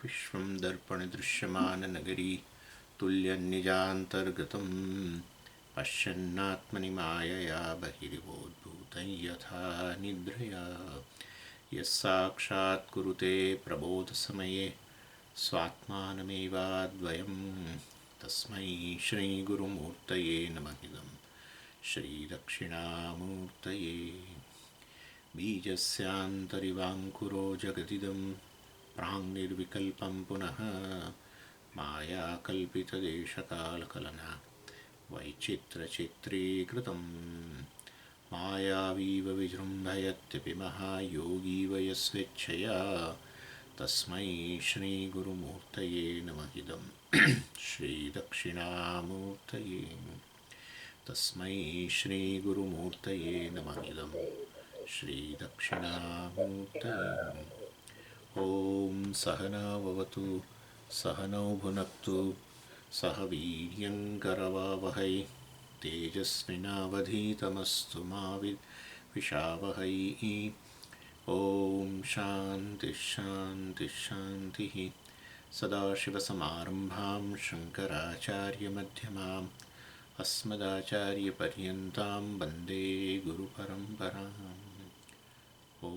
विश्वं दर्पणदृश्यमाननगरी तुल्यन्निजान्तर्गतं पश्यन्नात्मनि मायया बहिरिवोद्भूतं यथा निद्रया यस्साक्षात् कुरुते प्रबोधसमये स्वात्मानमेवाद्वयं तस्मै श्रीगुरुमूर्तये नमः इदं श्रीदक्षिणामूर्तये बीजस्यान्तरिवाङ्कुरो जगदिदं प्राङ्निर्विकल्पं पुनः मायाकल्पितदेशकालकलना वैचित्रचित्रीकृतं मायावीव विजृम्भयत्यपि महायोगी वयस्वेच्छया तस्मै श्रीगुरुमूर्तये नमः इदं श्रीदक्षिणामूर्तये तस्मै श्रीगुरुमूर्तये नमः इदं श्रीदक्षिणामूर्तये। ॐ सहनाववतु सहनौ भुनक्तु सह वीर्यङ्करवावहै तेजस्विनावधीतमस्तु मा विद्विषावहै। ॐ शान्तिः शान्तिः शान्तिः। सदाशिवसमारम्भां शङ्कराचार्यमध्यमाम् अस्मदाचार्यपर्यन्तां वन्दे गुरुपरम्पराम्। ॐ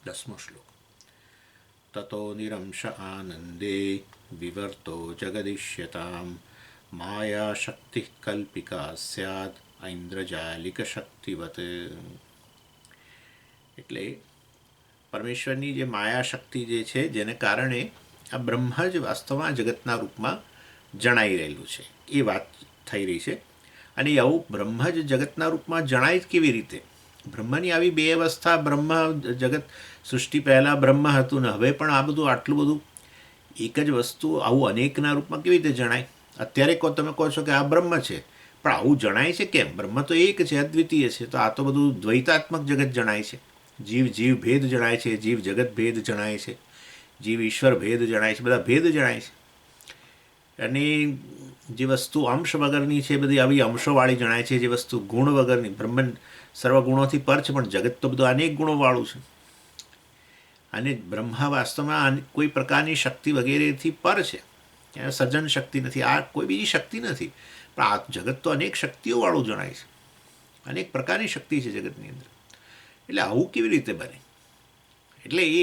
10मो श्लोक। ततो निरंश आनन्दे विवर्तो जगदिष्यतां मायाशक्तिः कल्पिका स्यात् ऐन्द्रजालिकशक्तिवत्। એટલે પરમેશ્વરની જે માયાશક્તિ જે છે જેને કારણે આ બ્રહ્મ જ વાસ્તવમાં જગતના રૂપમાં જણાઈ રહેલું છે એ વાત થઈ રહી છે. અને આવું બ્રહ્મ જ જગતના રૂપમાં જણાય જ કેવી રીતે? બ્રહ્મની આવી બે અવસ્થા, બ્રહ્મ જગત સૃષ્ટિ પહેલાં બ્રહ્મ હતું ને હવે પણ આ બધું આટલું બધું એક જ વસ્તુ આવું અનેકના રૂપમાં કેવી રીતે જણાય? અત્યારે તમે કહો છો કે આ બ્રહ્મ છે, પણ આવું જણાય છે કેમ? બ્રહ્મ તો એક છે, અદ્વિતીય છે, તો આ તો બધું દ્વૈતાત્મક જગત જણાય છે. જીવ જીવ ભેદ જણાય છે, જીવ જગત ભેદ જણાય છે, જીવ ઈશ્વર ભેદ જણાય છે, બધા ભેદ જણાય છે. અને જે વસ્તુ અંશ વગરની છે બધી આવી અંશોવાળી જણાય છે, જે વસ્તુ ગુણ વગરની, બ્રહ્મ સર્વ ગુણોથી પર છે પણ જગત તો બધું અનેક ગુણોવાળું છે. અને બ્રહ્મા વાસ્તવમાં કોઈ પ્રકારની શક્તિ વગેરેથી પર છે, સર્જન શક્તિ નથી, આ કોઈ બીજી શક્તિ નથી, પણ આ જગત તો અનેક શક્તિઓવાળું જણાય છે, અનેક પ્રકારની શક્તિ છે જગતની અંદર. એટલે આવું કેવી રીતે બને? એટલે એ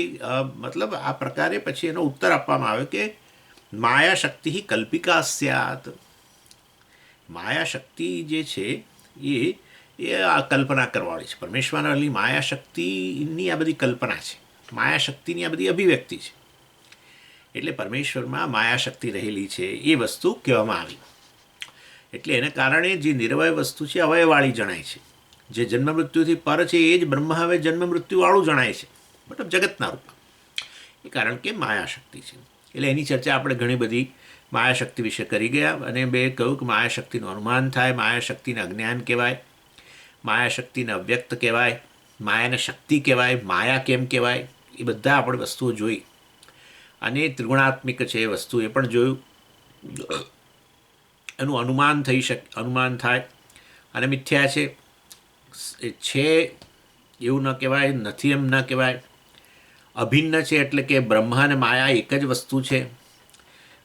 મતલબ આ પ્રકારે પછી એનો ઉત્તર આપવામાં આવે કે માયાશક્તિ કલ્પિકા સ્યાત. માયાશક્તિ જે છે એ આ કલ્પના કરવાળી છે. પરમેશ્વરની માયાશક્તિની આ બધી કલ્પના છે, માયાશક્તિની આ બધી અભિવ્યક્તિ છે. એટલે પરમેશ્વરમાં માયાશક્તિ રહેલી છે એ વસ્તુ કહેવામાં આવી. એટલે એને કારણે જે નિર્વય વસ્તુ છે અવયવાળી જણાય છે, જે જન્મ મૃત્યુથી પર છે એ જ બ્રહ્મ હવે જન્મ મૃત્યુવાળું જણાય છે, મતલબ જગતના રૂપમાં. એ કારણ કે માયાશક્તિ છે. એટલે એની ચર્ચા આપણે ઘણી બધી માયાશક્તિ વિશે કરી ગયા. અને મેં કહ્યું કે માયાશક્તિનું અનુમાન થાય, માયાશક્તિને અજ્ઞાન કહેવાય, માયાશક્તિને અવ્યક્ત કહેવાય, માયાને શક્તિ કહેવાય, માયા કેમ કહેવાય, એ બધા આપણે વસ્તુઓ જોઈ. અને ત્રિગુણાત્મિક છે એ વસ્તુ એ પણ જોયું. એનું અનુમાન થઈ શકે, અનુમાન થાય. અને મિથ્યા છે એવું ન કહેવાય, નથી એમ ન કહેવાય. અભિન્ન છે એટલે કે બ્રહ્મ અને માયા એક જ વસ્તુ છે.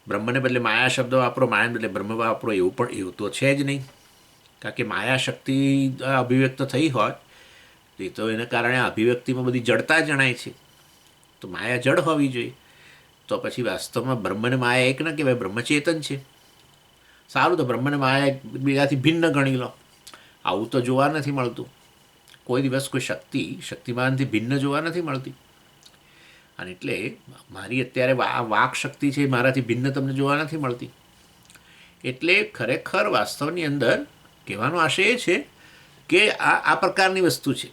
બ્રહ્મને બદલે માયા શબ્દ વાપરો, માયાને બદલે બ્રહ્મ વાપરો, એવું તો છે જ નહીં. કારણ કે માયાશક્તિ અભિવ્યક્ત થઈ હોય તો એના કારણે અભિવ્યક્તિમાં બધી જડતા જણાય છે. તો માયા જડ હોવી જોઈએ. તો પછી વાસ્તવમાં બ્રહ્મને માયા એક ન કહેવાય, બ્રહ્મ ચેતન છે. સારું, તો બ્રહ્મને માયા બીજાથી ભિન્ન ગણી લો. આવું તો જોવા નથી મળતું. કોઈ દિવસ કોઈ શક્તિમાનથી ભિન્ન જોવા નથી મળતી. અને એટલે મારી અત્યારે વાક શક્તિ છે મારાથી ભિન્ન તમને જોવા નથી મળતી. એટલે ખરેખર વાસ્તવની અંદર કહેવાનો આશય એ છે કે આ પ્રકારની વસ્તુ છે.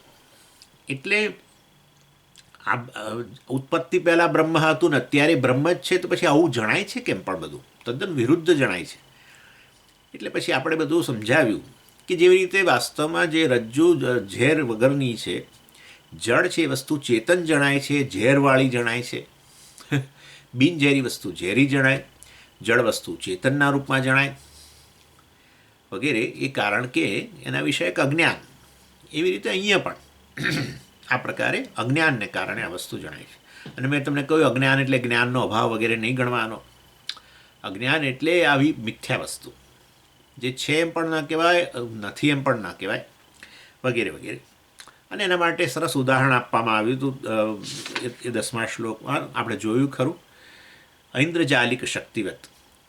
એટલે આ ઉત્પત્તિ પહેલાં બ્રહ્મ હતું ને અત્યારે બ્રહ્મ જ છે, તો પછી આવું જણાય છે કેમ? પણ બધું તદ્દન વિરુદ્ધ જણાય છે. એટલે પછી આપણે બધું સમજાવ્યું કે જેવી રીતે વાસ્તવમાં જે રજ્જુ ઝેર વગરની છે, જળ છે એ વસ્તુ ચેતન જણાય છે, ઝેરવાળી જણાય છે. બિનઝેરી વસ્તુ ઝેરી જણાય, જળ વસ્તુ ચેતનના રૂપમાં જણાય વગેરે. એ કારણ કે એના વિશે એક અજ્ઞાન. એવી રીતે અહીંયા પણ આ પ્રકારે અજ્ઞાનને કારણે આ વસ્તુ જણાય છે. અને મેં તમને કહ્યું અજ્ઞાન એટલે જ્ઞાનનો અભાવ વગેરે નહીં ગણવાનો. અજ્ઞાન એટલે આવી મિથ્યા વસ્તુ જે છે એમ પણ ન કહેવાય, નથી એમ પણ ન કહેવાય, વગેરે વગેરે. અને એના માટે સરસ ઉદાહરણ આપવામાં આવ્યું હતું એ 10મા શ્લોકમાં. આપણે જોયું ખરું, ઐન્દ્રજાલિક શક્તિવત.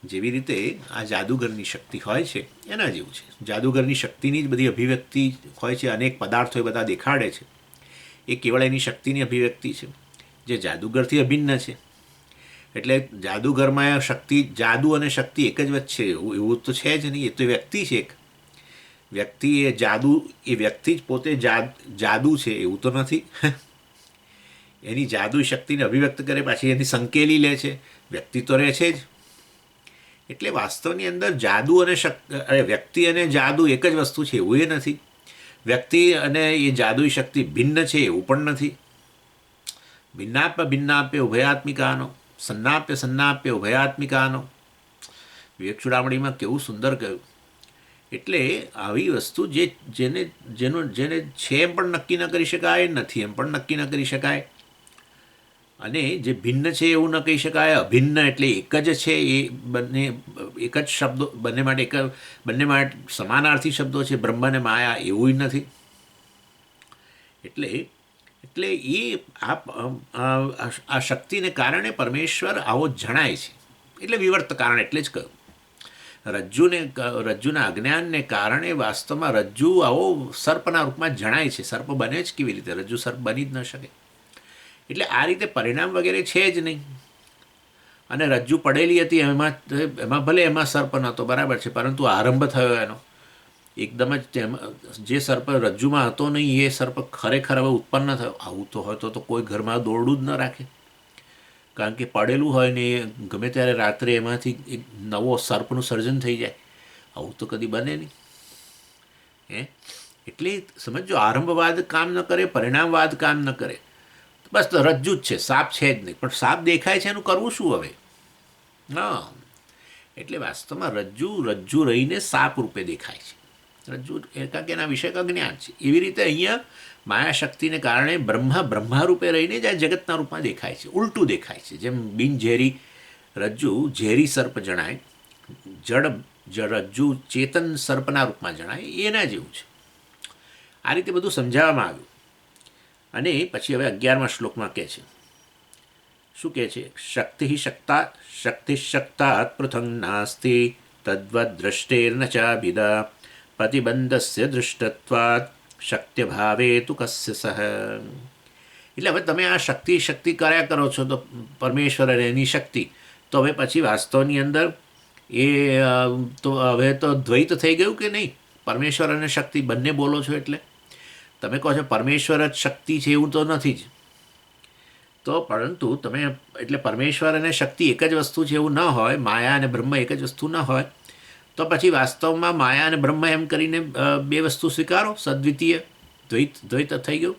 જેવી રીતે આ જાદુગરની શક્તિ હોય છે એના જેવું છે. જાદુગરની શક્તિની જ બધી અભિવ્યક્તિ હોય છે. અનેક પદાર્થો એ બધા દેખાડે છે. એ કેવળ એની શક્તિની અભિવ્યક્તિ છે જે જાદુગરથી અભિન્ન છે. એટલે જાદુગરમાં શક્તિ, જાદુ અને શક્તિ એક જ વચ્ચે એવું તો છે જ નહીં. એ તો વ્યક્તિ છે એક વ્યક્તિ. એ જાદુ, એ વ્યક્તિ જ પોતે જાદુ છે એવું તો નથી. એની જાદુ શક્તિને અભિવ્યક્ત કરે, પાછી એની સંકેલી લે છે. વ્યક્તિ તો રહે છે જ. એટલે વાસ્તવની અંદર જાદુ અને વ્યક્તિ અને જાદુ એક જ વસ્તુ છે એવું એ નથી. વ્યક્તિ અને એ જાદુઈ શક્તિ ભિન્ન છે એવું પણ નથી. ભિન્નાપ્ય ભિન્નાપ્ય ઉભયાત્મિકાનો, સન્નાપ્ય સન્નાપ્ય ઉભયાત્મિકાનો. વિવેક ચૂડામણીમાં કેવું સુંદર કહ્યું. એટલે આવી વસ્તુ જેને છે એમ પણ નક્કી ન કરી શકાય, નથી એમ પણ નક્કી ન કરી શકાય, અને જે ભિન્ન છે એવું ન કહી શકાય. અભિન્ન એટલે એક જ છે. એ બંને એક જ શબ્દો, બંને માટે સમાનાર્થી શબ્દો છે. બ્રહ્મ અને માયા એવું નથી. એટલે એ આ શક્તિને કારણે પરમેશ્વર આવો જણાય છે. એટલે વિવર્ત કારણ એટલે જ કહ્યું. રજ્જુના અજ્ઞાનને કારણે વાસ્તવમાં રજ્જુ આવો સર્પના રૂપમાં જણાય છે. સર્પ બને જ કેવી રીતે? રજ્જુ સર્પ બની જ ન શકે. એટલે આ રીતે પરિણામ વગેરે છે જ નહીં. અને રજ્જુ પડેલી હતી એમાં ભલે એમાં સર્પ નહોતો, બરાબર છે, પરંતુ આરંભ થયો એનો એકદમ જ. જે સર્પ રજ્જુમાં હતો નહીં એ સર્પ ખરેખર હવે ઉત્પન્ન થયો. આવું તો હોય તો કોઈ ઘરમાં દોરડું જ ન રાખે. કારણ કે પડેલું હોય ને એ ગમે ત્યારે રાત્રે એમાંથી એક નવો સર્પનું સર્જન થઈ જાય. આવું તો કદી બને નહીં. એટલે સમજો, આરંભવાદ કામ ન કરે, પરિણામવાદ કામ ન કરે. બસ તો રજ્જુ જ છે, સાપ છે જ નહીં. પણ સાપ દેખાય છે, એનું કરવું શું હવે? હા, એટલે વાસ્તવમાં રજ્જુ રહીને સાપ રૂપે દેખાય છે. રજ્જુ કારણ કે એના વિષય અજ્ઞાન છે. એવી રીતે અહીંયા માયાશક્તિને કારણે બ્રહ્મા રૂપે રહીને જ આ જગતના રૂપમાં દેખાય છે. ઉલટું દેખાય છે. જેમ બિનઝેરી રજ્જુ ઝેરી સર્પ જણાય, રજ્જુ ચેતન સર્પના રૂપમાં જણાય, એના જેવું છે. આ રીતે બધું સમજાવવામાં આવ્યું. અને પછી હવે 11મા શ્લોકમાં કહે છે, શું કહે છે? શક્તિશક્તાત પૃથંગ નાસ્તિ તદ્વદ દ્રષ્ટેર્ન ચાભિદા પ્રતિબંધસ્ય દૃષ્ટત્વાદ શક્ય ભાવે તુ કસ્ય સહ. એટલે હવે તમે આ શક્તિ કર્યા કરો છો તો પરમેશ્વર અને એની શક્તિ, તો હવે પછી વાસ્તવની અંદર એ તો હવે તો દ્વૈત થઈ ગયું કે નહીં? પરમેશ્વર અને શક્તિ બંને બોલો છો એટલે તમે કહો છો પરમેશ્વર જ શક્તિ છે એવું તો નથી જ. તો પરંતુ તમે એટલે પરમેશ્વર અને શક્તિ એક જ વસ્તુ છે એવું ન હોય, માયા અને બ્રહ્મ એક જ વસ્તુ ન હોય, તો પછી વાસ્તવમાં માયા અને બ્રહ્મ એમ કરીને બે વસ્તુ સ્વીકારો. સદ્વિતીય દ્વૈત થઈ ગયું.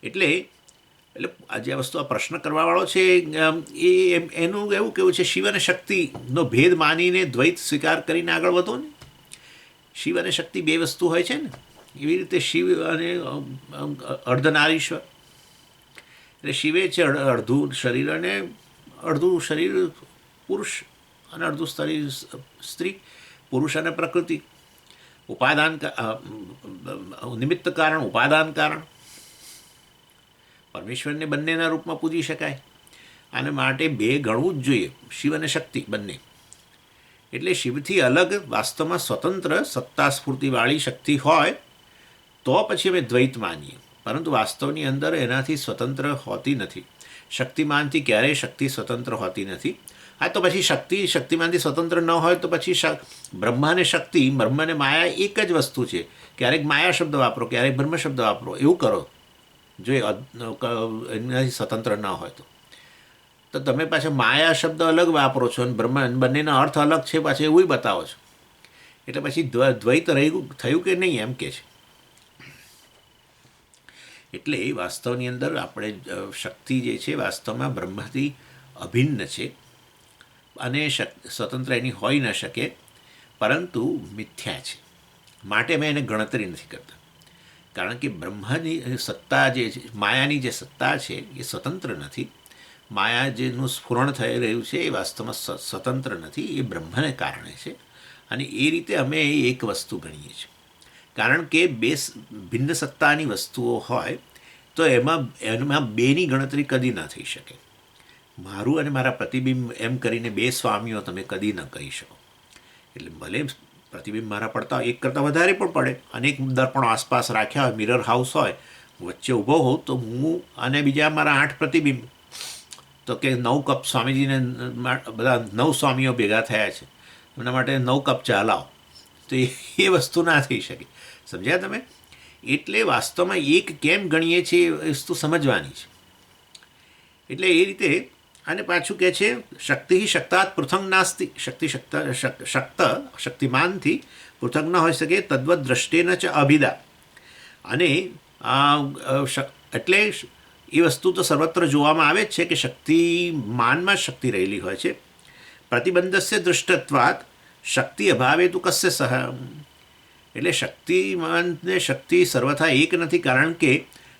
એટલે આ જે વસ્તુ આ પ્રશ્ન કરવાવાળો છે એ એનું એવું કેવું છે, શિવ અને શક્તિનો ભેદ માનીને દ્વૈત સ્વીકાર કરીને આગળ વધો ને. શિવ અને શક્તિ બે વસ્તુ હોય છે ને. એવી રીતે શિવ અને અર્ધનારીશ્વર, એટલે શિવે છે અડધું શરીર અને અડધું શરીર પુરુષ અને અડધું શરીર સ્ત્રી. પુરુષ અને પ્રકૃતિ, ઉપાદાન નિમિત્ત કારણ, ઉપાદાન કારણ. પરમેશ્વરને બંનેના રૂપમાં પૂજી શકાય. આને માટે બે ગણવું જ જોઈએ, શિવ અને શક્તિ બંને. એટલે શિવથી અલગ વાસ્તવમાં સ્વતંત્ર સત્તા સ્ફૂર્તિવાળી શક્તિ હોય તો પછી અમે દ્વૈત માનીએ. પરંતુ વાસ્તવની અંદર એનાથી સ્વતંત્ર હોતી નથી. શક્તિમાનથી ક્યારેય શક્તિ સ્વતંત્ર હોતી નથી. હા, તો પછી શક્તિમાનથી સ્વતંત્ર ન હોય તો પછી બ્રહ્મ અને શક્તિ, બ્રહ્મ અને માયા એક જ વસ્તુ છે. ક્યારેક માયા શબ્દ વાપરો, ક્યારેક બ્રહ્મ શબ્દ વાપરો, એવું કરો જો એનાથી સ્વતંત્ર ન હોય તો તમે પાછા માયા શબ્દ અલગ વાપરો છો અને બ્રહ્મ, બંનેના અર્થ અલગ છે પાછા એવું બતાવો છો. એટલે પછી દ્વૈત થયું કે નહીં એમ કે છે. એટલે વાસ્તવની અંદર આપણે શક્તિ જે છે વાસ્તવમાં બ્રહ્મથી અભિન્ન છે અને સ્વતંત્ર એની હોઈ ન શકે, પરંતુ મિથ્યા છે. માટે અમે એને ગણતરી નથી કરતા. કારણ કે બ્રહ્મની સત્તા જે છે, માયાની જે સત્તા છે એ સ્વતંત્ર નથી. માયા જેનું સ્ફુરણ થઈ રહ્યું છે એ વાસ્તવમાં સ્વતંત્ર નથી, એ બ્રહ્મને કારણે છે. અને એ રીતે અમે એક વસ્તુ ગણીએ છીએ. કારણ કે બે ભિન્ન સત્તાની વસ્તુઓ હોય તો એમાં બેની ગણતરી કદી ન થઈ શકે. મારું અને મારા પ્રતિબિંબ એમ કરીને બે સ્વામીઓ તમે કદી ન કહી શકો. એટલે ભલે પ્રતિબિંબ મારા પડતા એક કરતાં વધારે પણ પડે, અનેક દર્પણો આસપાસ રાખ્યા હોય, મિરર હાઉસ હોય, વચ્ચે ઊભો હોઉં તો હું અને બીજા મારા 8 પ્રતિબિંબ, તો કે 9 કપ સ્વામીજીને બધા 9 સ્વામીઓ ભેગા થયા છે, એમના માટે 9 કપ ચા લાવો, તો એ વસ્તુ ના થઈ શકે. સમજ્યા તમે? એટલે વાસ્તવમાં એક કેમ ગણીએ છીએ એ વસ્તુ સમજવાની છે. એટલે એ રીતે અને પાછું કહે છે શક્તિ શક્તાત પૃથક નાસ્તિ. શક્તિમાનથી પૃથક ન હોઈ શકે. તદ્વત દ્રષ્ટેન ચ અભિદા. અને એટલે એ વસ્તુ તો સર્વત્ર જોવામાં આવે જ છે કે શક્તિમાનમાં શક્તિ રહેલી હોય છે. પ્રતિબંધસ્ય દૃષ્ટત્વાત શક્તિ અભાવે તું કસ્ય સહ. એટલે શક્તિમાનને શક્તિ સર્વથા એક નથી, કારણ કે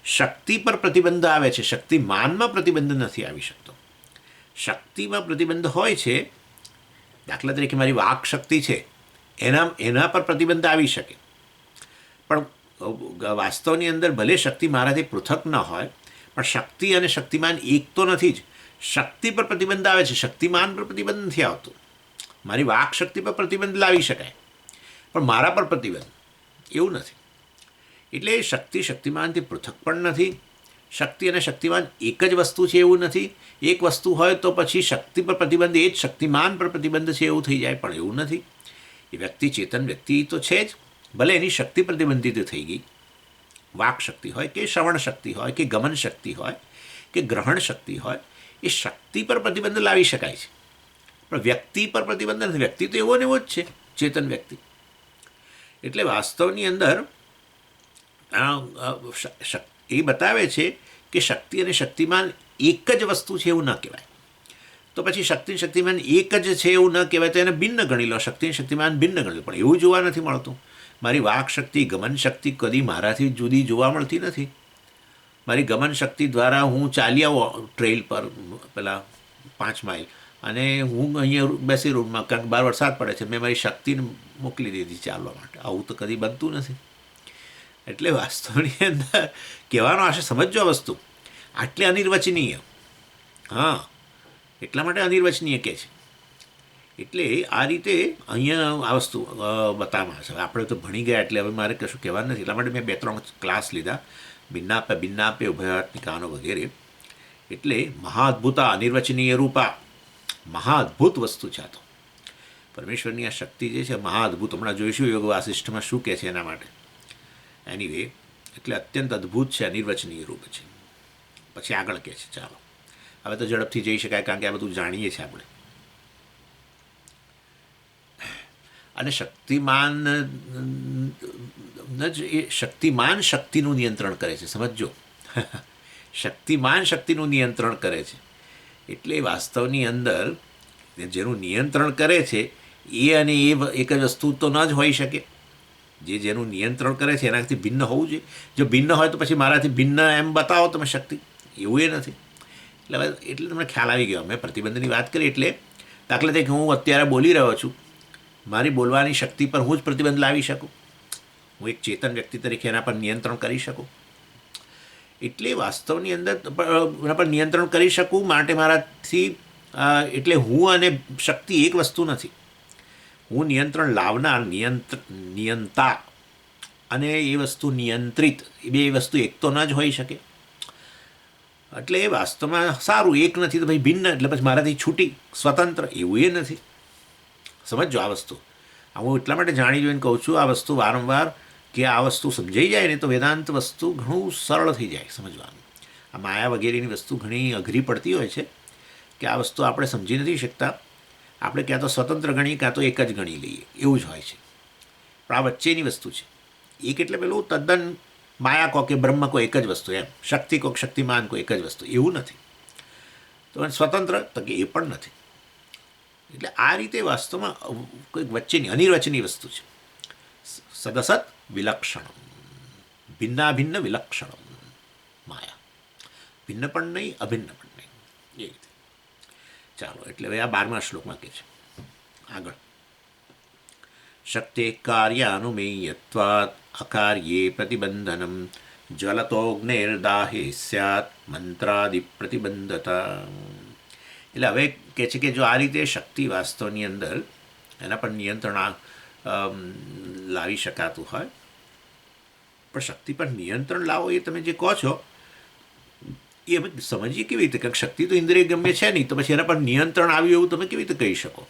શક્તિ પર પ્રતિબંધ આવે છે, શક્તિમાનમાં પ્રતિબંધ નથી આવી શકતો. શક્તિમાં પ્રતિબંધ હોય છે. દાખલા તરીકે મારી વાક શક્તિ છે, એના પર પ્રતિબંધ આવી શકે, પણ વાસ્તવની અંદર ભલે શક્તિ મારાથી પૃથક ન હોય, પણ શક્તિ અને શક્તિમાન એક તો નથી જ. શક્તિ પર પ્રતિબંધ આવે છે, શક્તિમાન પર પ્રતિબંધ નથી આવતો. મારી વાક શક્તિ પર પ્રતિબંધ લાવી શકાય, પણ મારા પર પ્રતિબંધ એવું નથી. એટલે શક્તિ શક્તિમાનથી પૃથક પણ નથી. શક્તિ અને શક્તિમાન એક જ વસ્તુ છે એવું નથી. એક વસ્તુ હોય તો પછી શક્તિ પર પ્રતિબંધ એ જ શક્તિમાન પર પ્રતિબંધ છે એવું થઈ જાય, પણ એવું નથી. એ વ્યક્તિ ચેતન વ્યક્તિ તો છે જ, ભલે એની શક્તિ પ્રતિબંધિત થઈ ગઈ, વાક શક્તિ હોય કે શ્રવણ શક્તિ હોય કે ગમન શક્તિ હોય કે ગ્રહણ શક્તિ હોય, એ શક્તિ પર પ્રતિબંધ લાવી શકાય છે, પણ વ્યક્તિ પર પ્રતિબંધ નથી. વ્યક્તિ તો એવો ને એવો જ છે, ચેતન વ્યક્તિ. એટલે વાસ્તવની અંદર એ બતાવે છે કે શક્તિ અને શક્તિમાન એક જ વસ્તુ છે એવું ન કહેવાય. તો પછી શક્તિ શક્તિમાન એક જ છે એવું ન કહેવાય, તો એને ભિન્ન ગણી લો. શક્તિ શક્તિમાન ભિન્ન ગણી લો, પણ એવું જોવા નથી મળતું. મારી વાક શક્તિ ગમન શક્તિ કદી મારાથી જુદી જોવા મળતી નથી. મારી ગમન શક્તિ દ્વારા હું ચાલી આવો ટ્રેલ પર પેલા 5 માઇલ, અને હું અહીંયા બેસી રૂમમાં, કારણ કે બહાર વરસાદ પડે છે, મેં મારી શક્તિને મોકલી દીધી ચાલવા માટે. આવું તો કદી બનતું નથી. એટલે વાસ્તવની અંદર કહેવાનો આશય સમજો આ વસ્તુ આટલી અનિર્વચનીય. હા, એટલા માટે અનિર્વચનીય કહે છે. એટલે આ રીતે અહીંયા આ વસ્તુ બતાવવામાં આવે છે. આપણે તો ભણી ગયા એટલે હવે મારે કશું કહેવાનું નથી. એટલા માટે મેં 2-3 ક્લાસ લીધા, ભિન્નાપે ઉભયાત્મિકાનો વગેરે. એટલે મહાઅદ્ભુતા અનિર્વચનીય રૂપા, મહાઅદ્ભુત વસ્તુ છે આ તો. પરમેશ્વરની આ શક્તિ જે છે મહાઅદ્ભુત. હમણાં જોઈશું યોગ વાસિષ્ઠમાં શું કહે છે એના માટે. એનીવે, એટલે અત્યંત અદ્ભુત છે, અનિર્વચનીય રૂપ છે. પછી આગળ કહે છે. ચાલો હવે તો ઝડપથી જઈ શકાય, કારણ કે આ બધું જાણીએ છીએ આપણે. અને શક્તિમાન શક્તિનું નિયંત્રણ કરે છે, સમજો. શક્તિમાન શક્તિનું નિયંત્રણ કરે છે. એટલે વાસ્તવની અંદર જેનું નિયંત્રણ કરે છે એ અને એ એક જ વસ્તુ તો ન જ હોઈ શકે. જેનું નિયંત્રણ કરે છે એનાથી ભિન્ન હોવું જોઈએ. જો ભિન્ન હોય તો પછી મારાથી ભિન્ન એમ બતાવો તમે શક્તિ, એવું એ નથી. એટલે તમને ખ્યાલ આવી ગયો. મેં પ્રતિબંધની વાત કરી એટલે દાખલા તરીકે હું અત્યારે બોલી રહ્યો છું, મારી બોલવાની શક્તિ પર હું જ પ્રતિબંધ લાવી શકું. હું એક ચેતન વ્યક્તિ તરીકે એના પર નિયંત્રણ કરી શકું. એટલે વાસ્તવની અંદર એના પર નિયંત્રણ કરી શકું માટે મારાથી, એટલે હું અને શક્તિ એક વસ્તુ નથી. હું નિયંત્રણ લાવનાર, નિયંતા, અને એ વસ્તુ નિયંત્રિત, એ બે વસ્તુ એક તો ન જ હોઈ શકે. એટલે એ વાસ્તવમાં સારું એક નથી તો ભાઈ ભિન્ન, એટલે પછી મારાથી છૂટી સ્વતંત્ર, એવું એ નથી. સમજો આ વસ્તુ. હું એટલા માટે જાણી જોઈને કહું છું આ વસ્તુ વારંવાર, કે આ વસ્તુ સમજાઈ જાય ને તો વેદાંત વસ્તુ ઘણું સરળ થઈ જાય સમજવાનું. આ માયા વગેરેની વસ્તુ ઘણી અઘરી પડતી હોય છે, કે આ વસ્તુ આપણે સમજી નથી શકતા. આપણે ક્યાં તો સ્વતંત્ર ગણીએ, ક્યાં તો એક જ ગણી લઈએ, એવું જ હોય છે. પણ આ વચ્ચેની વસ્તુ છે. એક એટલે પેલું તદ્દન માયા કહો કે બ્રહ્મ કોઈ એક જ વસ્તુ, એમ શક્તિ કહો શક્તિમાન કોઈ એક જ વસ્તુ, એવું નથી. તો સ્વતંત્ર તો કે એ પણ નથી. એટલે આ રીતે વાસ્તવમાં કોઈક વચ્ચેની અનિર્વચનીય વસ્તુ છે. સદસત વિલક્ષણ, ભિન્નાભિન્ન વિલક્ષણમ માયા, ભિન્ન પણ નહીં અભિન્ન પણ નહીં, એ રીતે. ચાલો, એટલે હવે આ 12મા શ્લોકમાં કહે છે આગળ, શક્તે કાર્યાનુમેયત્વાत् અકાર્યે પ્રતિબંધનમ જ્વલતોગ્નેર્દાહે સ્યાત મંત્રાદિ પ્રતિબંધતા. એટલે હવે કહે છે કે જો આ રીતે શક્તિ વાસ્તવની અંદર એના પર નિયંત્રણ લાવી શકાતું હોય, પણ શક્તિ પર નિયંત્રણ લાવો એ તમે જે કહો છો એ અમે સમજીએ કેવી રીતે? કારણ કે શક્તિ તો ઇન્દ્રિય ગમ્ય છે નહીં, તો પછી એના પર નિયંત્રણ આવ્યું એવું તમે કેવી રીતે કહી શકો?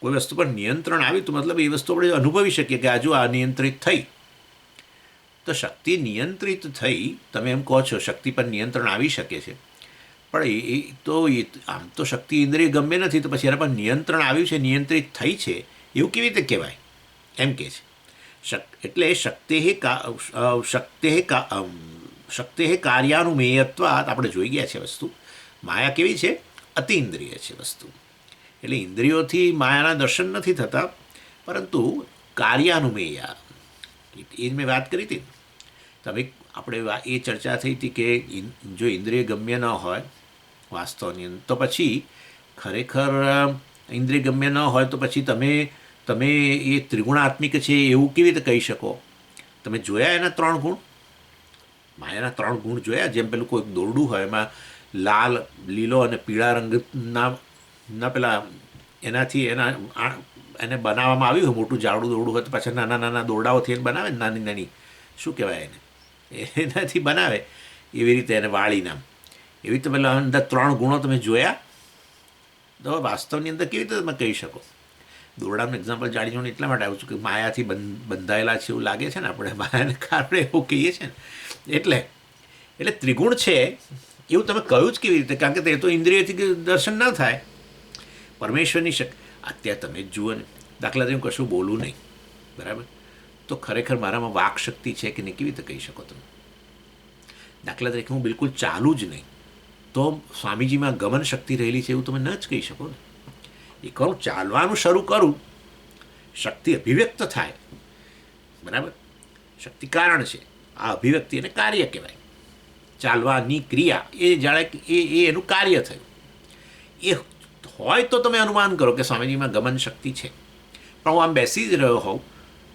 કોઈ વસ્તુ પર નિયંત્રણ આવ્યું તો મતલબ એ વસ્તુ આપણે અનુભવી શકીએ કે આજુ આ નિયંત્રિત થઈ. તો શક્તિ નિયંત્રિત થઈ, તમે એમ કહો છો શક્તિ પર નિયંત્રણ આવી શકે છે, પણ એ તો આમ તો શક્તિ ઇન્દ્રિય ગમ્ય નથી, તો પછી એના પર નિયંત્રણ આવ્યું છે, નિયંત્રિત થઈ છે, એવું કેવી રીતે કહેવાય? એમ કહે છે. એટલે શક્તે કાર્યાનુમેયત્વાત આપણે જોઈ ગયા છે વસ્તુ. માયા કેવી છે? અતિઇન્દ્રિય છે વસ્તુ. એટલે ઇન્દ્રિયોથી માયાના દર્શન નથી થતા, પરંતુ કાર્યાનુમેયા એ મેં વાત કરી હતી. તમે આપણે એ ચર્ચા થઈ હતી કે જો ઇન્દ્રિય ગમ્ય ન હોય વાસ્તવની અંદર, તો પછી ખરેખર ઇન્દ્રિય ગમ્ય ન હોય તો પછી તમે એ ત્રિગુણાત્મિક છે એવું કેવી રીતે કહી શકો? તમે જોયા એના 3 ગુણ, માયાના 3 ગુણ જોયા. જેમ પેલું કોઈક દોરડું હોય, એમાં લાલ, લીલો અને પીળા રંગના પેલા એનાથી એને બનાવવામાં આવ્યું હોય, મોટું જાડું દોરડું હોય તો પાછા નાના નાના દોરડાઓથી એને બનાવે ને, નાની નાની શું કહેવાય એને, એનાથી બનાવે એવી રીતે એને વાળીને આમ. એવી રીતે પેલા અંદર 3 ગુણો તમે જોયા, તો વાસ્તવની અંદર કેવી રીતે તમે કહી શકો? દોરડાનું એક્ઝામ્પલ જાણી જોઈને એટલા માટે આવું છું કે માયાથી બંધાયેલા છે એવું લાગે છે ને, આપણે માયાને કારણે એવું કહીએ છીએ ને. એટલે ત્રિગુણ છે એવું તમે કહ્યું જ કેવી રીતે? કારણ કે તે તો ઇન્દ્રિયથી દર્શન ન થાય. પરમેશ્વરની અત્યારે તમે જ જુઓ ને, દાખલા તરીકે કશું બોલું નહીં, બરાબર, તો ખરેખર મારામાં વાક શક્તિ છે કે નહીં કેવી રીતે કહી શકો તમે? દાખલા તરીકે હું બિલકુલ ચાલું જ નહીં, તો સ્વામીજીમાં ગમન શક્તિ રહેલી છે એવું તમે ન જ કહી શકો ને. એકવાર હું ચાલવાનું શરૂ કરું, શક્તિ અભિવ્યક્ત થાય, બરાબર, શક્તિ કારણ છે, આ અભિવ્યક્તિ એને કાર્ય કહેવાય. ચાલવાની ક્રિયા એ જાણે એ એનું કાર્ય થયું. એ હોય તો તમે અનુમાન કરો કે સ્વામીજીમાં ગમન શક્તિ છે. પણ હું આમ બેસી જ રહ્યો હોઉં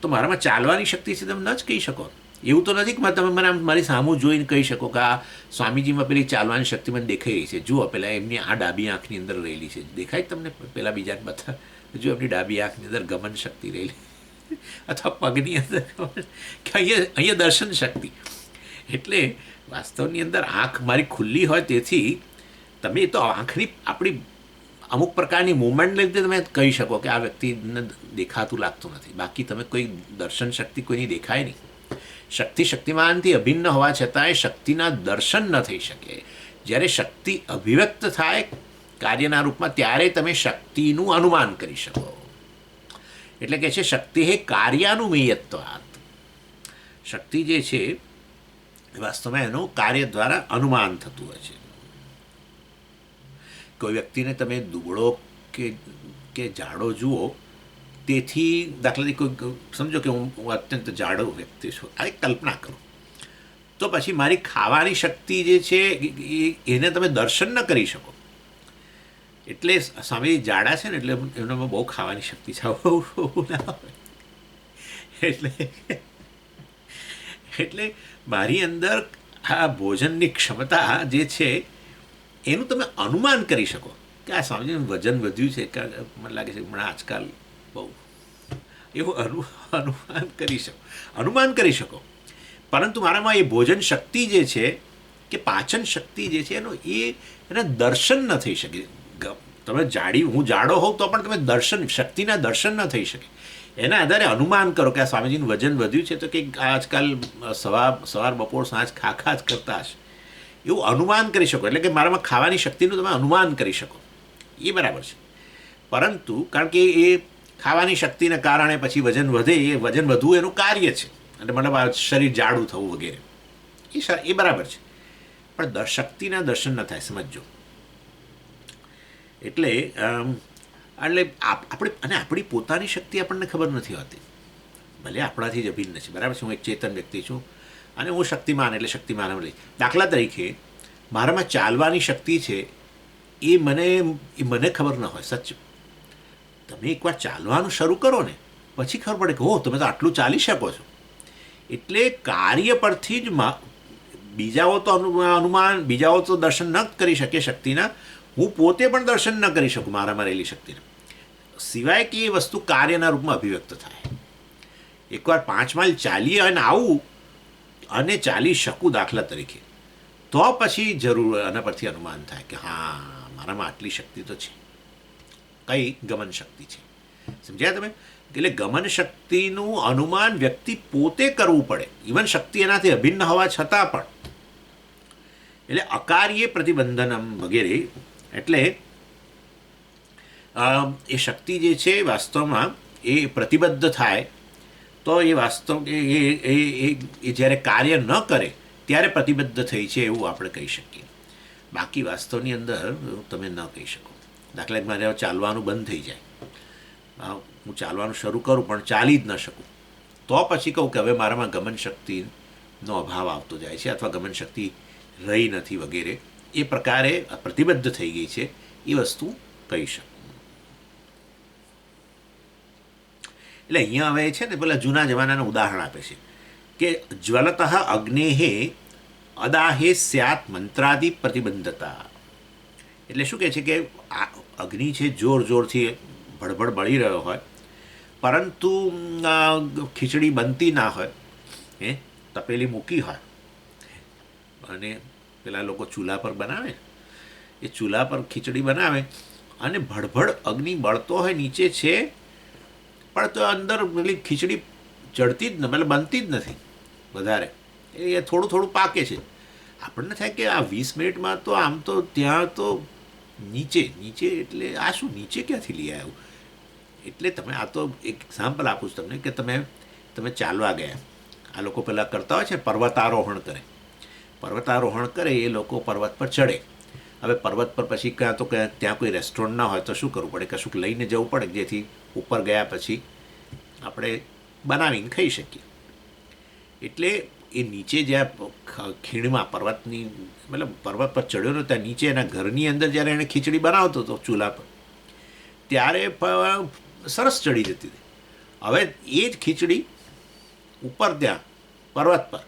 તો મારામાં ચાલવાની શક્તિ છે તમે ન જ કહી શકો. એવું તો નથી કે તમે મને મારી સામું જોઈને કહી શકો કે આ સ્વામીજીમાં પેલી ચાલવાની શક્તિ મને દેખાઈ રહી છે. જુઓ પેલા એમની આ ડાબી આંખની અંદર રહેલી છે, દેખાય તમને? પેલા બીજાને બધા જો એમની ડાબી આંખની અંદર ગમન શક્તિ રહેલી, અથવા પગની અંદર કે અહીંયા દર્શન શક્તિ. એટલે વાસ્તવની અંદર આંખ મારી ખુલ્લી હોય, તેથી તમે તો આંખની આપણી અમુક પ્રકારની મૂવમેન્ટ લીધે તમે કહી શકો કે આ વ્યક્તિને દેખાતું લાગતું નથી. બાકી તમે કોઈ દર્શન શક્તિ કોઈની દેખાય નહીં. શક્તિમાનથી અભિન્ન હોવા છતાંય શક્તિના દર્શન ન થઈ શકે. જ્યારે શક્તિ અભિવ્યક્ત થાય કાર્યના રૂપમાં, ત્યારે તમે શક્તિનું અનુમાન કરી શકો. એટલે કે છે શક્તિ હે કાર્યાનુમેયત્વાત. શક્તિ જે છે વાસ્તવમાં એનું કાર્ય દ્વારા અનુમાન થતું હોય છે. કોઈ વ્યક્તિને તમે દુબળો કે જાડો જુઓ, તેથી દાખલા તરીકે કોઈ સમજો કે હું અત્યંત જાડો વ્યક્તિ છું, આ એક કલ્પના કરો, તો પછી મારી ખાવાની શક્તિ જે છે એને તમે દર્શન ન કરી શકો. એટલે સ્વામી જાડા છે ને, એટલે એમનામાં બહુ ખાવાની શક્તિ છે ના હોય. એટલે મારી અંદર આ ભોજનની ક્ષમતા જે છે એનું તમે અનુમાન કરી શકો કે આ સ્વામીજીનું વજન વધ્યું છે, કે મને લાગે છે હમણાં આજકાલ બહુ એવું અનુમાન કરી શકો. પરંતુ મારામાં એ ભોજન શક્તિ જે છે કે પાચન શક્તિ જે છે એના દર્શન ન થઈ શકે. તમે હું જાડો હોઉં તો પણ તમે શક્તિના દર્શન ન થઈ શકે. એના આધારે અનુમાન કરો કે આ સ્વામીજીનું વજન વધ્યું છે, તો કે આજકાલ સવાર બપોર સાંજ ખા જ કરતા હશે, એવું અનુમાન કરી શકો. એટલે કે મારામાં ખાવાની શક્તિનું તમે અનુમાન કરી શકો, એ બરાબર છે. પરંતુ કારણ કે એ ખાવાની શક્તિને કારણે પછી વજન વધે, એ વજન વધવું એનું કાર્ય છે, અને મતલબ આ શરીર જાડું થવું વગેરે, એ બરાબર છે. પણ શક્તિના દર્શન ન થાય, સમજો. એટલે આપણી પોતાની શક્તિ આપણને ખબર નથી હોતી. ભલે આપણાથી જ અભિન્ન છે, બરાબર છે. હું એક ચેતન વ્યક્તિ છું, અને હું શક્તિમાન એટલે શક્તિમાન લઈ. દાખલા તરીકે મારામાં ચાલવાની શક્તિ છે એ મને ખબર ન હોય. સચ તમે એકવાર ચાલવાનું શરૂ કરો ને પછી ખબર પડે કે હો તમે તો આટલું ચાલી શકો છો. એટલે કાર્ય પરથી જ બીજાઓ તો અનુમાન, બીજાઓ તો દર્શન ન કરી શકે શક્તિના, હું પોતે પણ દર્શન ન કરી શકું મારામાં રહેલી શક્તિના, સિવાય કે એ વસ્તુ કાર્યના રૂપમાં અભિવ્યક્ત થાય. એકવાર 5 માઇલ ચાલીએ અને આવું અને ચાલી શકું દાખલા તરીકે, તો પછી જરૂર આના પરથી અનુમાન થાય કે હા મારામાં આટલી શક્તિ તો છે. કઈ ગમન શક્તિ છે. સમજ્યા તમે? એટલે ગમન શક્તિનું અનુમાન વ્યક્તિ પોતે કરવું પડે, ઇવન શક્તિ એનાથી અભિન્ન હોવા છતાં પણ. એટલે અકાર્ય પ્રતિબંધનમ વગેરે. એટલે એ શક્તિ જે છે વાસ્તવમાં એ પ્રતિબદ્ધ થાય તો એ વાસ્તવ એ જ્યારે કાર્ય ન કરે ત્યારે પ્રતિબદ્ધ થઈ છે એવું આપણે કહી શકીએ. બાકી વાસ્તવની અંદર તમે ન કહી શકો. દાખલા કે મારે ચાલવાનું બંધ થઈ જાય, હું ચાલવાનું શરૂ કરું પણ ચાલી જ ન શકું, તો પછી કહું કે હવે મારામાં ગમન શક્તિનો અભાવ આવતો જાય છે અથવા ગમન શક્તિ રહી નથી વગેરે, એ પ્રકારે પ્રતિબદ્ધ થઈ ગઈ છે એ વસ્તુ કહી શકું. એટલે અહીંયા હવે છે ને પેલા જૂના જમાનાનું ઉદાહરણ આપે છે કે જ્વલત અગ્નેહે અદાહે સ્યાત મંત્રાદિ પ્રતિબંધતા. એટલે શું કહે છે કે આ અગ્નિ છે જોર જોરથી ભડભડ બળી રહ્યો હોય, પરંતુ ખીચડી બનતી ના હોય, તપેલી મૂકી હોય અને પેલા લોકો ચૂલા પર બનાવે, એ ચૂલા પર ખીચડી બનાવે અને ભડભડ અગ્નિ બળતો હોય નીચે છે, પણ તો અંદર પેલી ખીચડી ચડતી જ મતલબ બનતી જ નથી વધારે, એ થોડું થોડું પાકે છે. આપણને થાય કે આ 20 મિનિટમાં તો આમ તો ત્યાં તો નીચે એટલે આ શું નીચે ક્યાંથી લઈ આવ્યું. એટલે તમે આ તો એક એક્ઝામ્પલ આપું છું તમને કે તમે ચાલવા ગયા, આ લોકો પહેલાં કરતા હોય છે પર્વતારોહણ કરે, એ લોકો પર્વત પર ચડે. હવે પર્વત પર પછી ક્યાં તો ત્યાં કોઈ રેસ્ટોરન્ટ ના હોય તો શું કરવું પડે, કશુંક લઈને જવું પડે જેથી ઉપર ગયા પછી આપણે બનાવીને ખાઈ શકીએ. એટલે એ નીચે જ્યાં ખીણમાં પર્વતની મતલબ પર્વત પર ચડ્યો હતો ત્યાં નીચે એના ઘરની અંદર જ્યારે એણે ખીચડી બનાવતો હતો ચૂલા પર, ત્યારે સરસ ચડી જતી હતી. હવે એ જ ખીચડી ઉપર ત્યાં પર્વત પર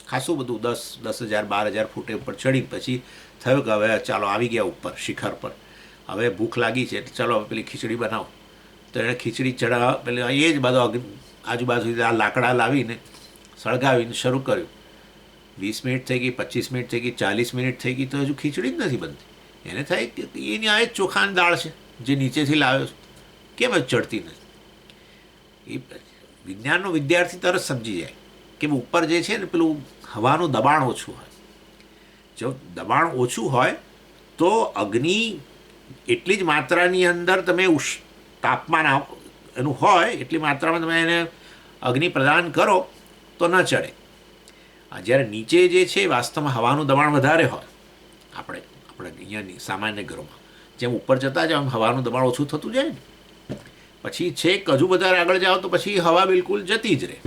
ખાસું બધું 10,000 12,000 ફૂટે ઉપર ચડી પછી થયું કે હવે ચાલો આવી ગયા ઉપર શિખર પર, હવે ભૂખ લાગી છે એટલે ચાલો હવે પેલી ખીચડી બનાવો. તો એણે ખીચડી ચડાવવા પેલા એ જ બધો આજુબાજુથી આ લાકડા લાવીને સળગાવીને શરૂ કર્યું. 20 મિનિટ થઈ ગઈ, 25 મિનિટ થઈ ગઈ, 40 મિનિટ થઈ ગઈ, તો હજુ ખીચડી જ નથી બનતી. એને થાય કે એની આ જ ચોખાની દાળ છે જે નીચેથી લાવ્યો છે, કેમ જ ચડતી નથી. એ વિજ્ઞાનનો વિદ્યાર્થી તરત સમજી જાય કે ઉપર જે છે ને પેલું હવાનું દબાણ ઓછું હોય. જો દબાણ ઓછું હોય તો અગ્નિ એટલી જ માત્રાની અંદર તમે તાપમાન એનું હોય એટલી માત્રામાં તમે એને અગ્નિ પ્રદાન કરો તો ન ચડે. જ્યારે નીચે જે છે વાસ્તવમાં હવાનું દબાણ વધારે હોય, આપણે અહીંયાની સામાન્ય ઘરોમાં જેમ ઉપર જતા જાઓ એમ હવાનું દબાણ ઓછું થતું જાય ને, પછી છેક હજુ વધારે આગળ જાઓ તો પછી હવા બિલકુલ જતી જ રહે,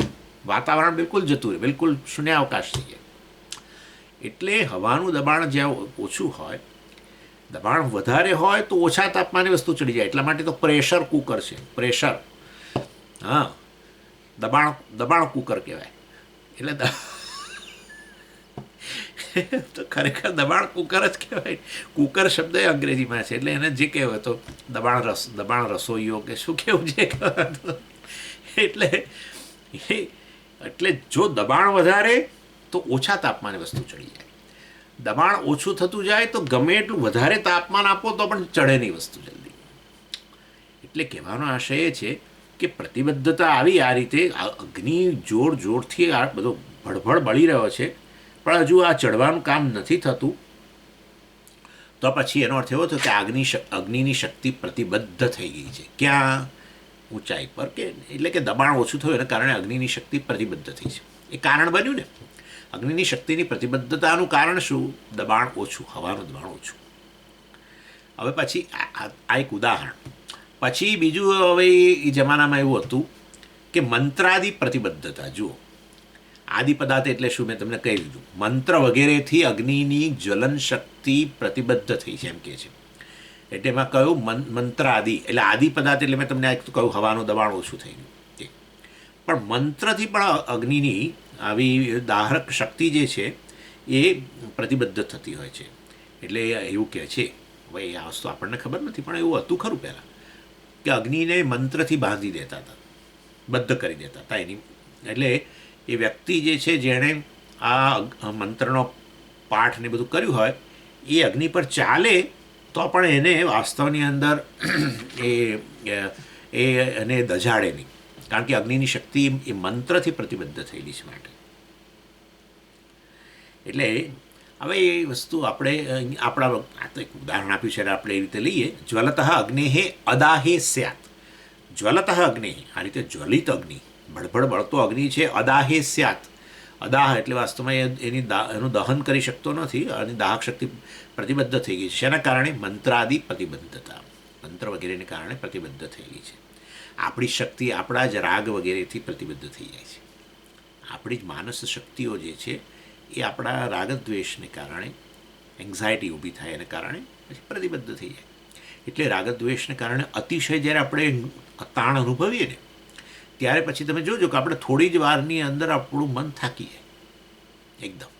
વાતાવરણ બિલકુલ જતું રહે, બિલકુલ શૂન્યાવકાશ થઈ જાય. એટલે હવાનું દબાણ જ્યાં ઓછું હોય, દબાણ વધારે હોય તો ઓછા તાપમાને વસ્તુ ચડી જાય. એટલા માટે તો પ્રેશર કુકર છે, પ્રેશર, હા દબાણ કુકર કહેવાય. એટલે તો ખરેખર દબાણ કુકર જ કહેવાય. કુકર શબ્દ એ અંગ્રેજીમાં છે એટલે એને જે કહેવાય તો દબાણ રસોઈઓ કે શું કેવું છે. એટલે જો દબાણ વધારે તો ઓછા તાપમાને વસ્તુ ચડી જાય, દબાણ ઓછું થતું જાય તો ગમે એટલું વધારે તાપમાન આપો તો પણ ચડે નહીં વસ્તુ જલ્દી. એટલે કહેવાનો આશય એ છે કે પ્રતિબદ્ધતા આવી આ રીતે અગ્નિ જોરથી આ બધો ભડભડ બળી રહ્યો છે પણ હજુ આ ચડવાનું કામ નથી થતું, તો પછી એનો અર્થ એવો થયો કે અગ્નિની શક્તિ પ્રતિબદ્ધ થઈ ગઈ છે. ક્યાં? ઊંચાઈ પર, કે એટલે કે દબાણ ઓછું થયું એના કારણે અગ્નિની શક્તિ પ્રતિબદ્ધ થઈ છે. એ કારણ બન્યું ને અગ્નિની શક્તિની પ્રતિબદ્ધતાનું કારણ શું? દબાણ ઓછું, હવાનું દબાણ ઓછું. હવે પછી આ એક ઉદાહરણ. પછી બીજું હવે એ જમાનામાં એવું હતું કે મંત્રાદિ પ્રતિબદ્ધતા. જુઓ આદિ પદાર્થ એટલે શું મેં તમને કહી દીધું. મંત્ર વગેરેથી અગ્નિની જ્વલન શક્તિ પ્રતિબદ્ધ થઈ છે એમ કહે છે. એટલે એમાં કહ્યું મંત્ર આદિ એટલે આદિ પદાર્થ એટલે મેં તમને કહ્યું હવાનું દબાણ ઓછું થઈ ગયું તે. પણ મંત્રથી પણ અગ્નિની આવી દાહક શક્તિ જે છે એ પ્રતિબદ્ધ થતી હોય છે. એટલે એવું કહે છે. હવે આ વસ્તુ આપણને ખબર નથી પણ એવું હતું ખરું પહેલાં કે અગ્નિને મંત્રથી બાંધી દેતા હતા, બદ્ધ કરી દેતા હતા એની. એટલે એ વ્યક્તિ જે છે જેણે આ મંત્રનો પાઠ ને બધું કર્યું હોય એ અગ્નિ પર ચાલે તો પણ એને વાસ્તવની અંદર એ એને દજાડે નહીં, કારણ કે અગ્નિની શક્તિ એ મંત્રથી પ્રતિબદ્ધ થયેલી છે માટે. એટલે હવે એ વસ્તુ આપણે આપણા આ તો એક ઉદાહરણ આપ્યું છે આપણે એ રીતે લઈએ. જ્વલતઃ અગ્નેહે અદાહે સ્યાત. જ્વલતઃ અગ્નિ આ રીતે જ્વલિત અગ્નિ બળબડ બળતો અગ્નિ છે. અદાહે સ્યાત. અદાહ એટલે વાસ્તવમાં એનું દહન કરી શકતો નથી અને દાહક શક્તિ પ્રતિબદ્ધ થઈ ગઈ છે. શેના કારણે? મંત્રાદિ પ્રતિબદ્ધતા, મંત્ર વગેરેને કારણે પ્રતિબદ્ધ થયેલી છે. આપણી શક્તિ આપણા જ રાગ વગેરેથી પ્રતિબદ્ધ થઈ જાય છે. આપણી જ માનસ શક્તિઓ જે છે એ આપણા રાગદ્વેષને કારણે એન્ઝાયટી ઊભી થાય એને કારણે પછી પ્રતિબદ્ધ થઈ જાય. એટલે રાગદ્વેષને કારણે અતિશય જ્યારે આપણે તાણ અનુભવીએ ને ત્યારે પછી તમે જોજો કે આપણે થોડી જ વારની અંદર આપણું મન થાકી જાય એકદમ.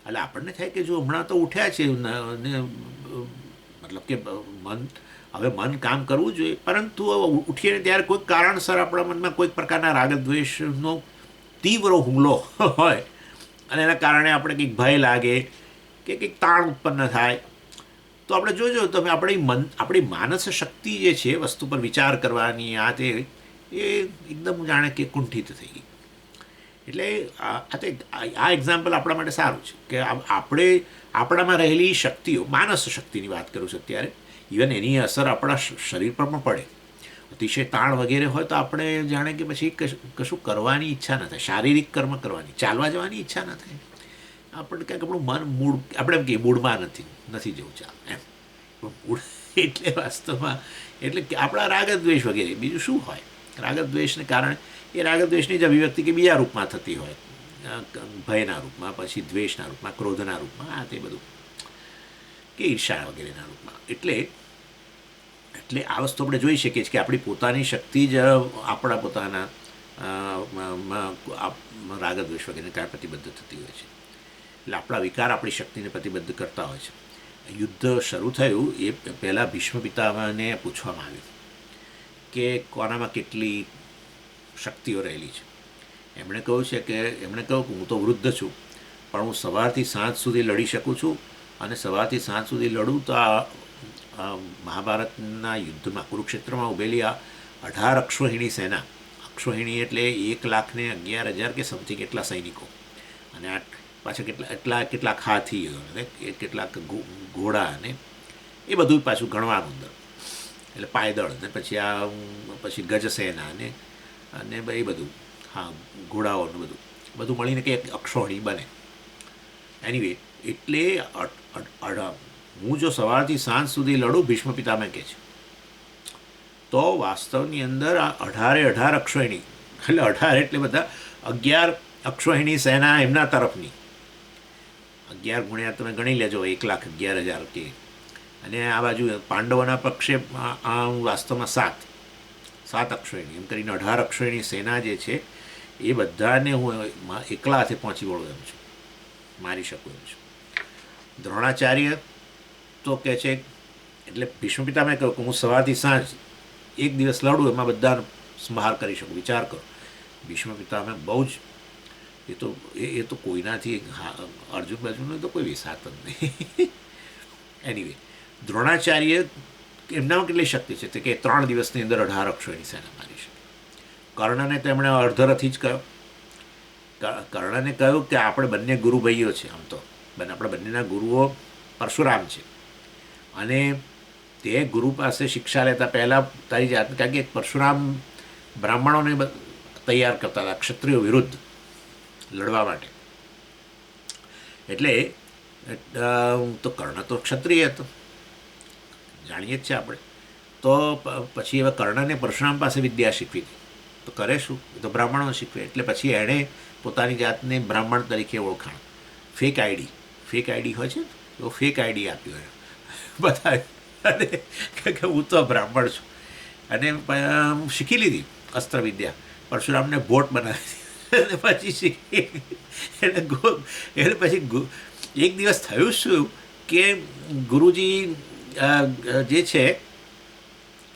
એટલે આપણને થાય કે જો હમણાં તો ઉઠ્યા છે ને મતલબ કે મન કામ કરવું જોઈએ, પરંતુ ઉઠીને ત્યારે કોઈક કારણસર આપણા મનમાં કોઈક પ્રકારના રાગદ્વેષનો તીવ્ર હુમલો હોય અને એના કારણે આપણે કંઈક ભય લાગે કે કંઈક તાણ ઉત્પન્ન થાય તો આપણે જોજો તમે આપણી માનસ શક્તિ જે છે વસ્તુ પર વિચાર કરવાની આ તે એ એકદમ જાણે કે કુંઠિત થઈ ગઈ. એટલે આ એક્ઝામ્પલ આપણા માટે સારું છે કે આપણામાં રહેલી શક્તિઓ, માનસ શક્તિની વાત કરું છું અત્યારે, ઇવન એની અસર આપણા શરીર પર પણ પડે. અતિશય તાણ વગેરે હોય તો આપણે જાણે કે પછી કશું કરવાની ઈચ્છા ન થાય, શારીરિક કર્મ કરવાની, ચાલવા જવાની ઈચ્છા ન થાય. આપણને કંઈક આપણું મન મૂડ આપણે એમ કહીએ મૂડમાં નથી જવું ચાલ એમ. મૂડ એટલે વાસ્તવમાં એટલે કે આપણા રાગદ્વેષ વગેરે બીજું શું હોય. રાગદ્વેષને કારણે એ રાગદ્વેષની જ અભિવ્યક્તિ કે બીજા રૂપમાં થતી હોય, ભયના રૂપમાં, પછી દ્વેષના રૂપમાં, ક્રોધના રૂપમાં, આ તે બધું કે ઈર્ષા વગેરેના રૂપમાં. એટલે આ વસ્તુ આપણે જોઈ શકીએ છીએ કે આપણી પોતાની શક્તિ જ આપણા પોતાના રાગદ્વેષ વગેરેને કારણે પ્રતિબદ્ધ થતી હોય છે. એટલે આપણા વિકાર આપણી શક્તિને પ્રતિબદ્ધ કરતા હોય છે. યુદ્ધ શરૂ થયું એ પહેલાં ભીષ્મ પિતામહને પૂછવામાં આવ્યું કે કોનામાં કેટલી શક્તિઓ રહેલી છે. એમણે કહ્યું કે હું તો વૃદ્ધ છું પણ હું સવારથી સાંજ સુધી લડી શકું છું, અને સવારથી સાંજ સુધી લડું તો આ મહાભારતના યુદ્ધમાં કુરુક્ષેત્રમાં ઉભેલી આ 18 અક્ષોહિણી સેના, અક્ષોહિણી એટલે 1,11,000 કે સમથિંગ એટલા સૈનિકો, અને આ પાછા કેટલાક હાથીઓ અને કેટલાક ઘોડા અને એ બધું પાછું ગણવાનું અંદર, એટલે પાયદળ ને પછી ગજસેના અને એ બધું, હા ઘોડાઓનું બધું મળીને કે અક્ષોહિણી બને. એનીવે એટલે હું જો સવારથી સાંજ સુધી લડું, ભીષ્મ પિતામહ કહે છે, તો વાસ્તવની અંદર આ 18 અક્ષોહિણી એટલે 18 એટલે બધા 11 અક્ષોહિણી સેના એમના તરફની, 11 ગુણ્યા તમે ગણી લેજો 1,11,000 કે, અને આ બાજુ પાંડવોના પક્ષે વાસ્તવમાં 7 અક્ષોહિણી, એમ કરીને 18 અક્ષોહિણી સેના જે છે એ બધાને હું એકલા હાથે પહોંચી વળું એમ છું, મારી શકું એમ છું. દ્રોણાચાર્ય તો કહે છે, એટલે ભીષ્મ પિતામહે કહ્યું કે હું સવારથી સાંજ એક દિવસ લડું એમાં બધાનો સંહાર કરી શકું, વિચાર કરો. ભીષ્મ પિતામહ બહુ જ એ તો કોઈનાથી અર્જુન બાજુનો તો કોઈ વિસાત જ નહીં. એનીવે દ્રોણાચાર્ય એમનામાં કેટલી શક્તિ છે કે 3 દિવસની અંદર 18 અક્ષોહિણી સેના મારી શકે. કર્ણને તો એમણે અર્ધરથી જ કહ્યું, કર્ણને કહ્યું કે આપણે બંને ગુરુ ભાઈઓ છે, આમ તો આપણા બંનેના ગુરુઓ પરશુરામ છે, અને તે ગુરુ પાસે શિક્ષા લેતા પહેલાં તારી જાત, કારણ કે પરશુરામ બ્રાહ્મણોને તૈયાર કરતા હતા ક્ષત્રિયો વિરુદ્ધ લડવા માટે. એટલે તો કર્ણ તો ક્ષત્રિય હતો, જાણીએ જ છે આપણે. તો પછી હવે કર્ણને પરશુરામ પાસે વિદ્યા શીખવી હતી, તો કરે શું? તો બ્રાહ્મણો શીખવે. એટલે પછી એણે પોતાની જાતને બ્રાહ્મણ તરીકે ઓળખાણ, ફેક આઈડી હોય છે તો ફેક આઈડી આપ્યો બતાવે અને કે હું તો બ્રાહ્મણ છું. અને શીખી લીધી અસ્ત્ર વિદ્યા. પરશુરામને ભોટ બનાવી અને પછી શીખી એટલે પછી એક દિવસ થયું શું કે ગુરુજી જે છે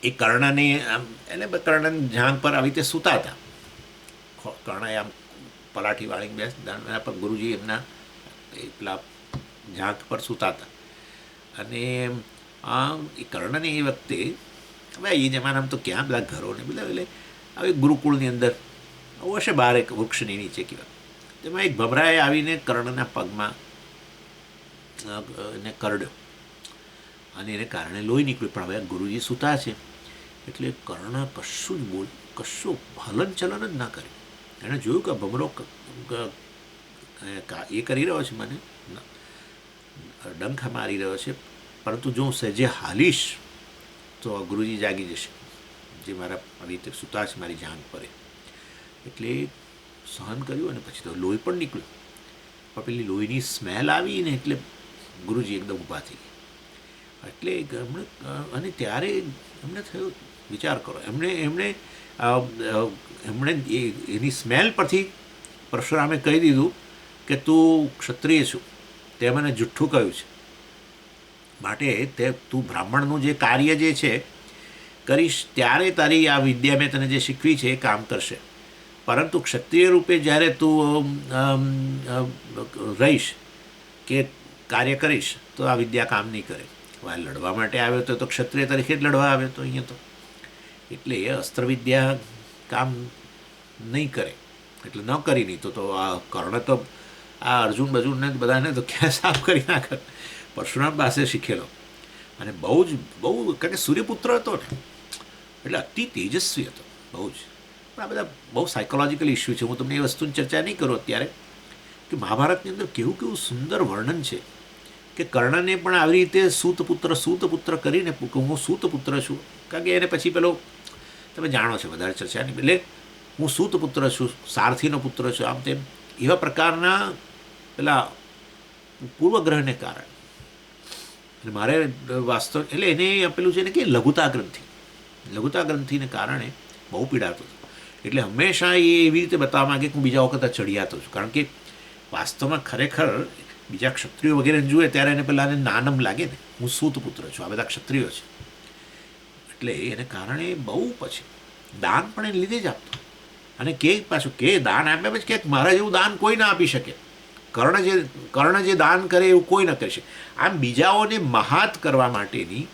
એ કર્ણની એટલે કર્ણની જાંઘ પર આવી રીતે સૂતા હતા. કર્ણએ આમ પલાઠી વાળીને બેસ એના પર ગુરુજી એમના પેલા જાંઘ પર સૂતા હતા. અને એ કર્ણને એ વખતે, હવે એ જમાનામાં તો ક્યાં બધા ઘરો ને બધા, એટલે હવે ગુરુકુળની અંદર હશે બહાર એક વૃક્ષની નીચે કેવા, તેમાં એક ભમરાએ આવીને કર્ણના પગમાં એને કરડ્યો અને એને કારણે લોહી નીકળ્યું. પણ હવે ગુરુજી સૂતા છે એટલે કર્ણ કશું જ કશું હલનચલન જ ના કર્યું. એણે જોયું કે ભમરો એ કરી રહ્યો છે, મને ડંખ મારી રહ્યો છે, પરંતુ જો હું સહેજે હાલીશ તો ગુરુજી જાગી જશે, જે મારા આવી રીતે સૂતા છે મારી જાંઘ પર. એટલે સહન કર્યું અને પછી તો લોહી પણ નીકળ્યું. પણ પેલી લોહીની સ્મેલ આવી ને એટલે ગુરુજી એકદમ ઊભા થઈ ગયા. એટલે એમણે અને ત્યારે એમને થયું, વિચાર કરો, એમણે એની સ્મેલ પરથી પરશુરામે કહી દીધું કે તું ક્ષત્રિય છું, તે મને જુઠ્ઠું કહ્યું છે, માટે તે તું બ્રાહ્મણનું જે કાર્ય જે છે કરીશ ત્યારે તારી આ વિદ્યા મેં તને જે શીખવી છે એ કામ કરશે. પરંતુ ક્ષત્રિય રૂપે જ્યારે તું રહીશ કે કાર્ય કરીશ તો આ વિદ્યા કામ નહીં કરે. હવે લડવા માટે આવ્યો તો ક્ષત્રિય તરીકે જ લડવા આવ્યો તો અહીંયા તો, એટલે એ અસ્ત્રવિદ્યા કામ નહીં કરે. એટલે ન કરી નહીં તો આ કર્ણ તો આ અર્જુન બજુનને બધાને તો ક્યાં સાફ કરી નાખે. પરશુરામ પાસે શીખેલો અને બહુ કારણ કે સૂર્યપુત્ર હતો ને એટલે અતિ તેજસ્વી હતો બહુ જ. આ બધા બહુ સાયકોલોજીકલ ઇસ્યુ છે, હું તમને એ વસ્તુની ચર્ચા નહીં કરું અત્યારે, કે મહાભારતની અંદર કેવું સુંદર વર્ણન છે કે કર્ણને પણ આવી રીતે સૂતપુત્ર કરીને હું સૂતપુત્ર છું, કારણ કે એને પછી પેલો તમે જાણો છો વધારે ચર્ચા નહીં, એટલે હું સૂતપુત્ર છું, સારથીનો પુત્ર છું, આમ તેમ એવા પ્રકારના પેલા પૂર્વગ્રહને કારણે અને મારે વાસ્તવ એટલે એને આપેલું છે ને કે લઘુતા ગ્રંથિને કારણે બહુ પીડાતો હતો. એટલે હંમેશા એ એવી રીતે બતાવવા માંગે કે હું બીજા વખત ચડિયાતો છું, કારણ કે વાસ્તવમાં ખરેખર બીજા ક્ષત્રિયો વગેરે જુએ ત્યારે એને પેલાને નાનમ લાગે ને, હું સૂતપુત્ર છું, આ બધા ક્ષત્રિયો છે. એટલે એને કારણે બહુ પછી દાન પણ એને લીધે જ આપતો. અને પાછું દાન આપ્યા પછી કે મારા જેવું દાન કોઈ ના આપી શકે, કર્ણ જે દાન કરે એવું કોઈ ન કરી શકે. આમ બીજાઓને મહાત કરવા માટેની,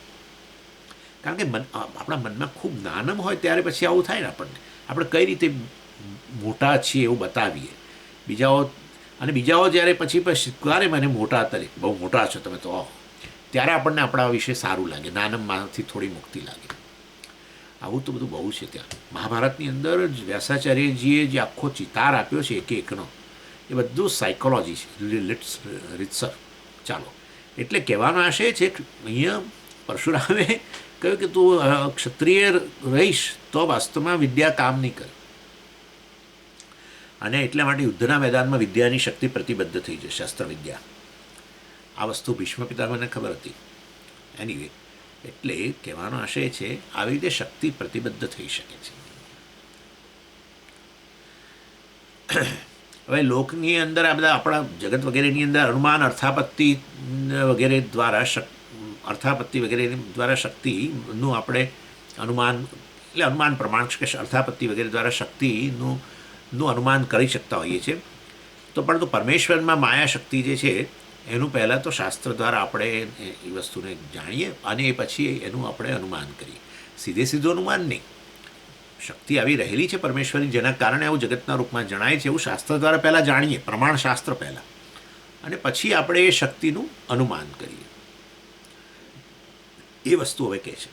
કારણ કે આપણા મનમાં ખૂબ નાનમ હોય ત્યારે પછી આવું થાય ને આપણને, આપણે કઈ રીતે મોટા છીએ એવું બતાવીએ બીજાઓ જ્યારે પછી સ્વીકારે મને મોટા તરીકે, બહુ મોટા છો તમે તો, ત્યારે આપણને આપણા વિશે સારું લાગે, નાનમમાંથી થોડી મુક્તિ લાગે. આવું તો બધું બહુ છે ત્યાં મહાભારતની અંદર. વ્યાસાચાર્યજીએ જે આખો ચિતાર આપ્યો છે એક એકનો, એ બધું સાયકોલોજી છે, રીતસર. ચાલો, એટલે કહેવાનો આશય છે કે અહીંયા પરશુરામે કહ્યું કે તું ક્ષત્રિય રહીશ તો વાસ્તવમાં વિદ્યા કામ નહીં કરે, અને એટલા માટે યુદ્ધના મેદાનમાં વિદ્યાની શક્તિ પ્રતિબદ્ધ થઈ જશે, અસ્ત્ર વિદ્યા. આ વસ્તુ ભીષ્મ પિતામહને ખબર હતી. એનીવે, એટલે કહેવાનો આશય છે આવી રીતે શક્તિ પ્રતિબદ્ધ થઈ શકે છે. હવે લોકની અંદર આ બધા આપણા જગત વગેરેની અંદર અનુમાન અર્થાપત્તિ વગેરે દ્વારા શક્તિનું આપણે અનુમાન પ્રમાણ કે અર્થાપત્તિ વગેરે દ્વારા શક્તિનું અનુમાન કરી શકતા હોઈએ છીએ. તો પરંતુ પરમેશ્વરમાં માયા શક્તિ જે છે એનું પહેલાં તો શાસ્ત્ર દ્વારા આપણે એ વસ્તુને જાણીએ અને એ પછી એનું આપણે અનુમાન કરીએ. સીધું અનુમાન નહીં, શક્તિ આવી રહેલી છે પરમેશ્વરની, જેના કારણે આવું જગતના રૂપમાં જણાય છે, એવું શાસ્ત્ર દ્વારા પહેલાં જાણીએ, પ્રમાણશાસ્ત્ર પહેલાં, અને પછી આપણે એ શક્તિનું અનુમાન કરીએ. એ વસ્તુ હવે કહે છે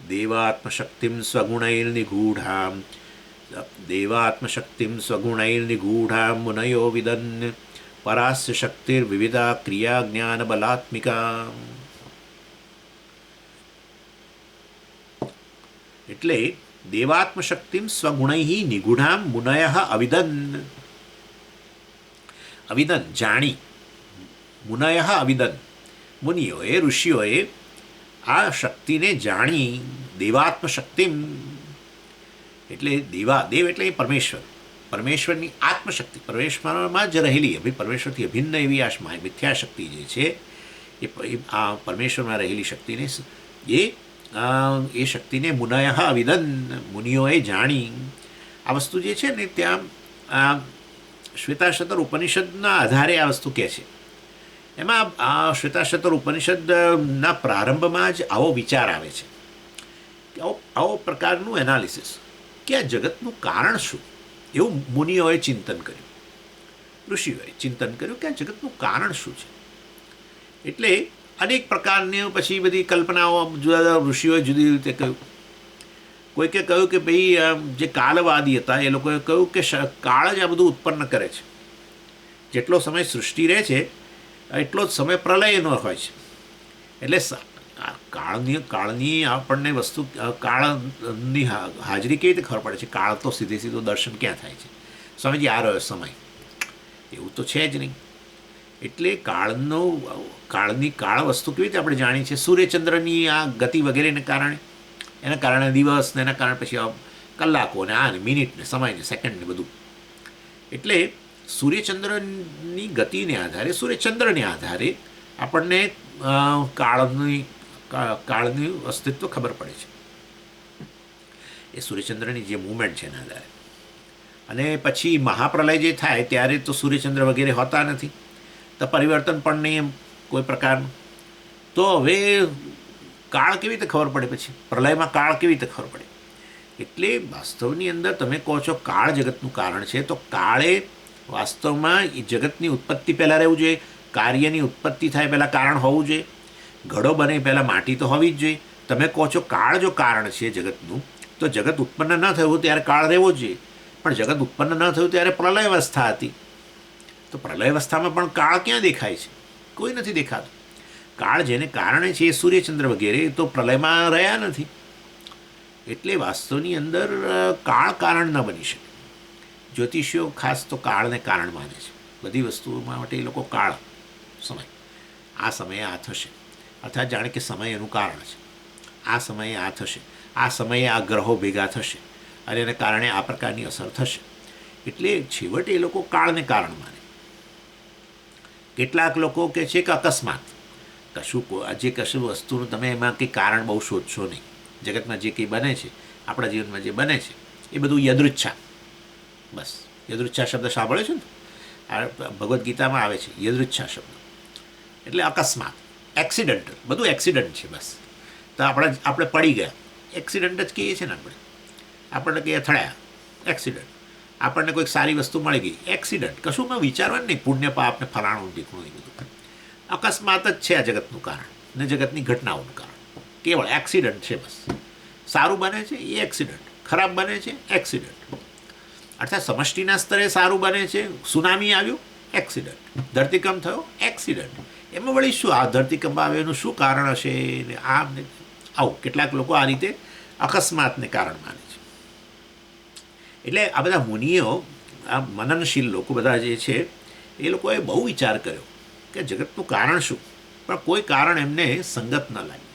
દેવાત્મશક્તિમ સ્વગુણૈર્નિગૂઢામ મુનયો વિદન પરાસ્ય શક્તિર્વિવિધા ક્રિયા જ્ઞાન બલાત્મિકા. એટલે દેવાત્મશક્તિમ સ્વગુણૈ નિગુણામ મુનય અવિદન જાણી, મુનય અવિદન, મુનિઓએ ઋષિઓએ આ શક્તિને જાણી, દેવાત્મશક્તિમ એટલે દેવ એટલે પરમેશ્વર, પરમેશ્વરની આત્મશક્તિ, પરમેશ્વરમાં જ રહેલી, પરમેશ્વરથી અભિન્ન એવી આ મિથ્યા શક્તિ જે છે એ આ પરમેશ્વરમાં રહેલી શક્તિને એ શક્તિને મુનય અવિદન, મુનિઓએ જાણી. આ વસ્તુ જે છે ને ત્યાં શ્વેતાશતર ઉપનિષદના આધારે આ વસ્તુ કહે છે. એમાં આ શ્વેતાશતર ઉપનિષદના પ્રારંભમાં જ આવો વિચાર આવે છે કે આવો પ્રકારનું એનાલિસિસ કે આ જગતનું કારણ શું, એવું મુનિઓએ ચિંતન કર્યું, ઋષિઓએ ચિંતન કર્યું કે આ જગતનું કારણ શું છે. એટલે અનેક પ્રકારની પછી બધી કલ્પનાઓ જુદા જુદા ઋષિઓએ જુદી રીતે કહ્યું. કોઈકે કહ્યું કે ભાઈ જે કાળવાદી હતા એ લોકોએ કહ્યું કે કાળ જ આ બધું ઉત્પન્ન કરે છે, જેટલો સમય સૃષ્ટિ રહે છે એટલો જ સમય પ્રલયનો હોય છે. એટલે કાળની આપણને વસ્તુ, કાળની હાજરી કેવી રીતે ખબર પડે છે? કાળ તો સીધો દર્શન ક્યાં થાય છે? સ્વામીજી આ રહ્યો સમય, એવું તો છે જ નહીં. એટલે કાળ વસ્તુ કેવી રીતે આપણે જાણીએ છીએ? સૂર્યચંદ્રની આ ગતિ વગેરેને કારણે, એના કારણે દિવસ ને એના કારણે પછી કલાકો ને આ ને મિનિટ ને સમય ને સેકન્ડ ને બધું. એટલે સૂર્યચંદ્રની ગતિને આધારે, સૂર્યચંદ્રને આધારે આપણને કાળનું અસ્તિત્વ ખબર પડે છે. એ સૂર્યચંદ્રની જે મૂવમેન્ટ છે એના આધારે. અને પછી મહાપ્રલય જે થાય ત્યારે તો સૂર્યચંદ્ર વગેરે હોતા નથી, તો પરિવર્તન પણ નહીં એમ કોઈ પ્રકારનું. તો હવે કાળ કેવી રીતે ખબર પડે? પછી પ્રલયમાં કાળ કેવી રીતે ખબર પડે? એટલે વાસ્તવની અંદર તમે કહો છો કાળ જગતનું કારણ છે, તો કાળે વાસ્તવમાં એ જગતની ઉત્પત્તિ પહેલાં રહેવું જોઈએ, કાર્યની ઉત્પત્તિ થાય પહેલાં કારણ હોવું જોઈએ, ઘડો બને પહેલાં માટી તો હોવી જ જોઈએ. તમે કહો છો કાળ જો કારણ છે જગતનું, તો જગત ઉત્પન્ન ન થયું ત્યારે કાળ રહેવો જ જોઈએ. પણ જગત ઉત્પન્ન ન થયું ત્યારે પ્રલય અવસ્થા હતી, તો પ્રલય અવસ્થામાં પણ કાળ ક્યાં દેખાય છે? કોઈ નથી દેખાતું. કાળ જેને કારણે છે એ સૂર્યચંદ્ર વગેરે તો પ્રલયમાં રહ્યા નથી. એટલે વાસ્તવની અંદર કાળ કારણ ન બની શકે. જ્યોતિષીઓ ખાસ તો કાળને કારણ માને છે બધી વસ્તુઓમાં માટે. એ લોકો કાળ સમય, આ સમયે આ થશે, અર્થાત જાણે કે સમય એનું કારણ છે. આ સમયે આ થશે, આ સમયે આ ગ્રહો ભેગા થશે અને એને કારણે આ પ્રકારની અસર થશે. એટલે છેવટે એ લોકો કાળને કારણ માને. કેટલાક લોકો કહે છે કે અકસ્માત, કશું વસ્તુનું તમે એમાં કંઈ કારણ બહુ શોધશો નહીં. જગતમાં જે કંઈ બને છે, આપણા જીવનમાં જે બને છે એ બધું યદૃચ્છા. બસ યદૃચ્છા શબ્દ સાંભળ્યો છે ને? આ ભગવદ્ ગીતામાં આવે છે યદૃચ્છા શબ્દ, એટલે અકસ્માત, એક્સિડન્ટ, બધું એક્સિડન્ટ છે. બસ તો આપણે પડી ગયા, એક્સિડન્ટ જ કહીએ છીએ ને આપણને કંઈ અથડાયા, એક્સિડન્ટ. આપણને કોઈક સારી વસ્તુ મળી ગઈ, એક્સિડન્ટ. કશું મેં વિચારવાનું નહીં, પુણ્ય પાપ ને ફલાણું દીકરું, એ બધું અકસ્માત જ છે આ જગતનું કારણ ને જગતની ઘટનાઓનું કારણ. કેવળ એક્સિડન્ટ છે બસ. સારું બને છે એ એક્સિડન્ટ, ખરાબ બને છે એક્સિડન્ટ. અર્થાત સમષ્ટિના સ્તરે સારું બને છે, સુનામી આવ્યું એક્સિડન્ટ, ધરતીકંપ થયો એક્સિડન્ટ. એમાં વળી શું આ ધરતીકંપ આવે એનું શું કારણ હશે ને આવું કેટલાક લોકો આ રીતે અકસ્માતને કારણ માને છે. એટલે આ બધા મુનિઓ, આ મનનશીલ લોકો બધા જે છે એ લોકોએ બહુ વિચાર કર્યો કે જગતનું કારણ શું, પણ કોઈ કારણ એમને સંગત ન લાગ્યું.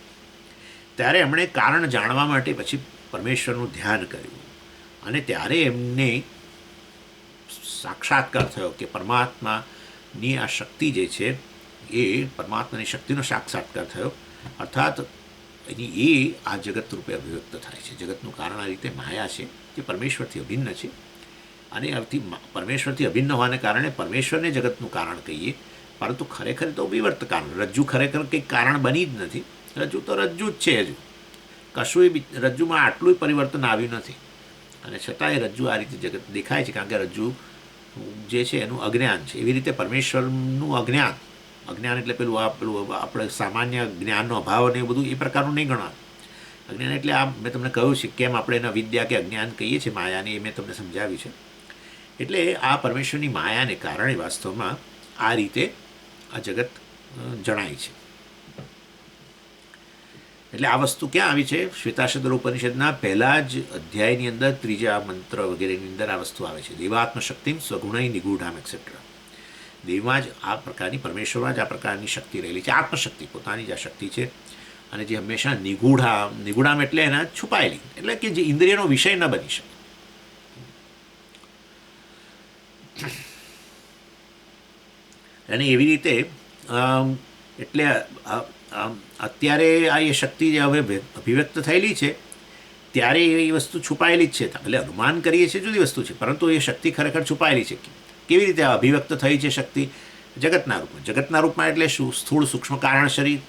ત્યારે એમણે કારણ જાણવા માટે પછી પરમેશ્વરનું ધ્યાન કર્યું અને ત્યારે એમને સાક્ષાત્કાર થયો કે પરમાત્માની આ શક્તિ જે છે એ પરમાત્માની શક્તિનો સાક્ષાત્કાર થયો. અર્થાત એ આ જગત રૂપે અભિવ્યક્ત થાય છે. જગતનું કારણ આ રીતે માયા છે જે પરમેશ્વરથી અભિન્ન છે, અને પરમેશ્વરથી અભિન્ન હોવાને કારણે પરમેશ્વરને જગતનું કારણ કહીએ, પરંતુ ખરેખર તો વિવર્ત કારણ. રજ્જુ ખરેખર કંઈક કારણ બની જ નથી. રજ્જુ તો રજ્જુ જ છે. હજુ કશું રજ્જુમાં આટલું પરિવર્તન આવ્યું નથી, અને છતાંય રજ્જુ આ રીતે જગત દેખાય છે, કારણ કે રજ્જુ જે છે એનું અજ્ઞાન છે. એવી રીતે પરમેશ્વરનું અજ્ઞાન એટલે પેલું આપણે સામાન્ય જ્ઞાનનો અભાવ ને એવું બધું એ પ્રકારનું નહીં ગણવાનું. અજ્ઞાન એટલે આ મેં તમને કહ્યું છે કેમ આપણે એને વિદ્યા કે અજ્ઞાન કહીએ છીએ માયાને, એ મેં તમને સમજાવ્યું છે. એટલે આ પરમેશ્વરની માયાને કારણે વાસ્તવમાં આ રીતે આ જગત જણાય છે. એટલે આ વસ્તુ ક્યાં આવી છે? શ્વેતાશ્વતર ઉપનિષદના પહેલા જ અધ્યાયની અંદર ત્રીજા મંત્ર વગેરેની અંદર આ વસ્તુ આવે છે. દેવાત્મ શક્તિમ સ્વગુણૈ નિગૂઢામ એક્સેટ્રા. દેવમાં જ આ પ્રકારની, પરમેશ્વરમાં જ આ પ્રકારની શક્તિ રહેલી છે, આત્મશક્તિ, પોતાની જ આ શક્તિ છે, અને જે હંમેશા નિગૂઢામ એટલે એના છુપાયેલી, એટલે કે જે ઇન્દ્રિયનો વિષય ન બની શકે. અને એવી રીતે એટલે અત્યારે આ એ શક્તિ જે હવે અભિવ્યક્ત થયેલી છે ત્યારે એ વસ્તુ છુપાયેલી જ છે. એટલે અનુમાન કરીએ છીએ જુદી વસ્તુ છે, પરંતુ એ શક્તિ ખરેખર છુપાયેલી છે. કેવી રીતે અભિવ્યક્ત થઈ છે શક્તિ? જગતના રૂપમાં. જગતના રૂપમાં એટલે શું? સ્થૂળ સૂક્ષ્મ કારણ શરીર.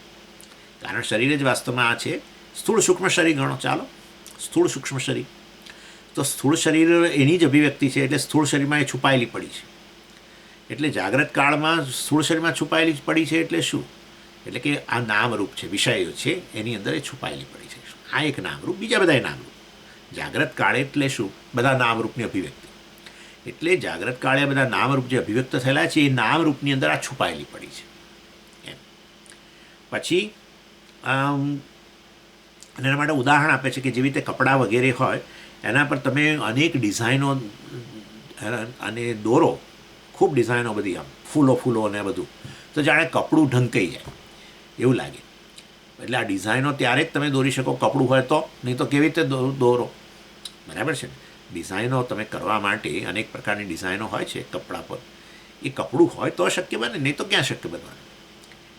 કારણ શરીર જ વાસ્તવમાં આ છે. સ્થૂળ સૂક્ષ્મ શરીર ગણો, ચાલો, સ્થૂળ સૂક્ષ્મ શરીર. તો સ્થૂળ શરીર એની જ અભિવ્યક્તિ છે, એટલે સ્થૂળ શરીરમાં એ છુપાયેલી પડી છે. એટલે જાગ્રત કાળમાં સ્થૂળ શરીરમાં છુપાયેલી પડી છે એટલે શું? એટલે કે આ નામરૂપ છે, વિષયો છે, એની અંદર એ છુપાયેલી પડી છે. આ એક નામરૂપ, બીજા બધા નામરૂપ. જાગ્રત કાળ એટલે શું? બધા નામરૂપની અભિવ્યક્તિ. એટલે જાગ્રત કાળે બધા નામરૂપ જે અભિવ્યક્ત થયેલા છે એ નામરૂપની અંદર આ છુપાયેલી પડી છે એમ. પછી એના માટે ઉદાહરણ આપે છે કે જેવી રીતે કપડાં વગેરે હોય એના પર તમે અનેક ડિઝાઇનો અને દોરો, ખૂબ ડિઝાઇનો બધી, આમ ફૂલો અને બધું, તો જાણે કપડું ઢંકાઈ જાય એવું લાગે. એટલે આ ડિઝાઇનો ત્યારે જ તમે દોરી શકો કપડું હોય તો, નહીં તો કેવી રીતે દોરો? બરાબર છે ને? ડિઝાઇનો તમે કરવા માટે અનેક પ્રકારની ડિઝાઇનો હોય છે કપડા પર, એ કપડું હોય તો શક્ય બને, નહીં તો ક્યાં શક્ય બનવાનું?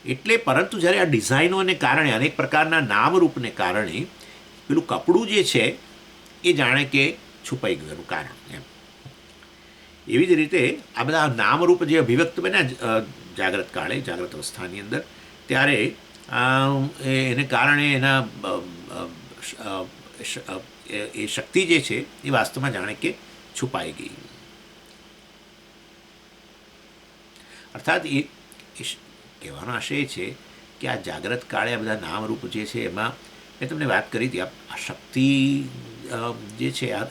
એટલે પરંતુ જ્યારે આ ડિઝાઇનોને કારણે, અનેક પ્રકારના નામરૂપને કારણે પેલું કપડું જે છે એ જાણે કે છુપાઈ ગયેલું કારણ એમ. એવી જ રીતે આ બધા નામરૂપ જે અભિવ્યક્ત બન્યા જાગ્રત કાળે, જાગ્રત અવસ્થાની અંદર, ત્યારે એને કારણે એના એ શક્તિ જે છે એ વાસ્તવમાં જાણે કે છુપાઈ ગઈ. અર્થાત એ કહેવાનો આશય છે કે આ જાગ્રત કાળે આ બધા નામરૂપ જે છે એમાં મેં તમને વાત કરી હતી, આ શક્તિ જે છે આ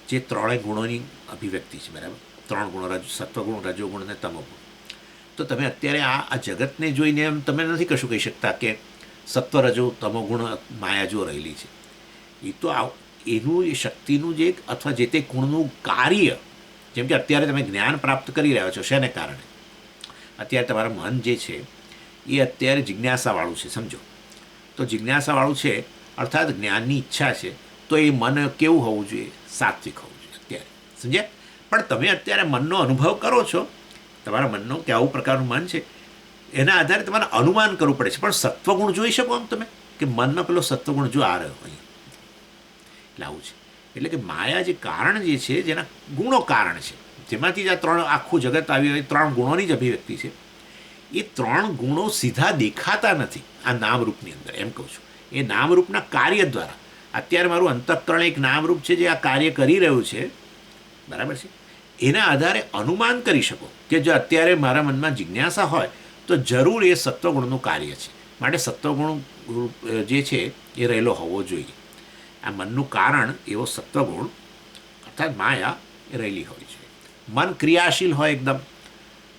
જે ત્રણેય ગુણોની અભિવ્યક્તિ છે, બરાબર? 3 ગુણો, સત્વગુણ, રજોગુણ અને તમોગુણ. તો તમે અત્યારે આ જગતને જોઈને એમ તમે નથી કશું કહી શકતા કે સત્વ, રજો, તમોગુણ માયા જો રહેલી છે. એ તો એનું એ શક્તિનું જે અથવા જે તે ગુણનું કાર્ય, જેમ કે અત્યારે તમે જ્ઞાન પ્રાપ્ત કરી રહ્યા છો, શેને કારણે? અત્યારે તમારા મન જે છે એ અત્યારે જિજ્ઞાસાવાળું છે, સમજો. તો જિજ્ઞાસાવાળું છે અર્થાત જ્ઞાનની ઈચ્છા છે, તો એ મન કેવું હોવું જોઈએ? સાત્વિક હોવું જોઈએ અત્યારે, સમજ્યા? પણ તમે અત્યારે મનનો અનુભવ કરો છો, તમારા મનનો કે આવું પ્રકારનું મન છે, એના આધારે તમારે અનુમાન કરવું પડે છે. પણ સત્વગુણ જોઈ શકો આમ તમે કે મનમાં પેલો સત્વગુણ જો આ રહ્યો અહીં, એટલે આવું છે. એટલે કે માયા જે કારણ જે છે, જેના ગુણો કારણ છે, જેમાંથી જ આ 3 આખું જગત આવી હોય, 3 ગુણોની જ અભિવ્યક્તિ છે. એ 3 ગુણો સીધા દેખાતા નથી આ નામરૂપની અંદર, એમ કહું છું. એ નામરૂપના કાર્ય દ્વારા, અત્યારે મારું અંતઃકરણ એક નામરૂપ છે જે આ કાર્ય કરી રહ્યું છે, બરાબર છે? એના આધારે અનુમાન કરી શકો કે જો અત્યારે મારા મનમાં જિજ્ઞાસા હોય તો જરૂર એ સત્વગુણનું કાર્ય છે, માટે સત્વગુણ જે છે એ રહેલો હોવો જોઈએ. આ મનનું કારણ એવો સત્વગુણ અર્થાત માયા એ રહેલી હોય છે. મન ક્રિયાશીલ હોય એકદમ,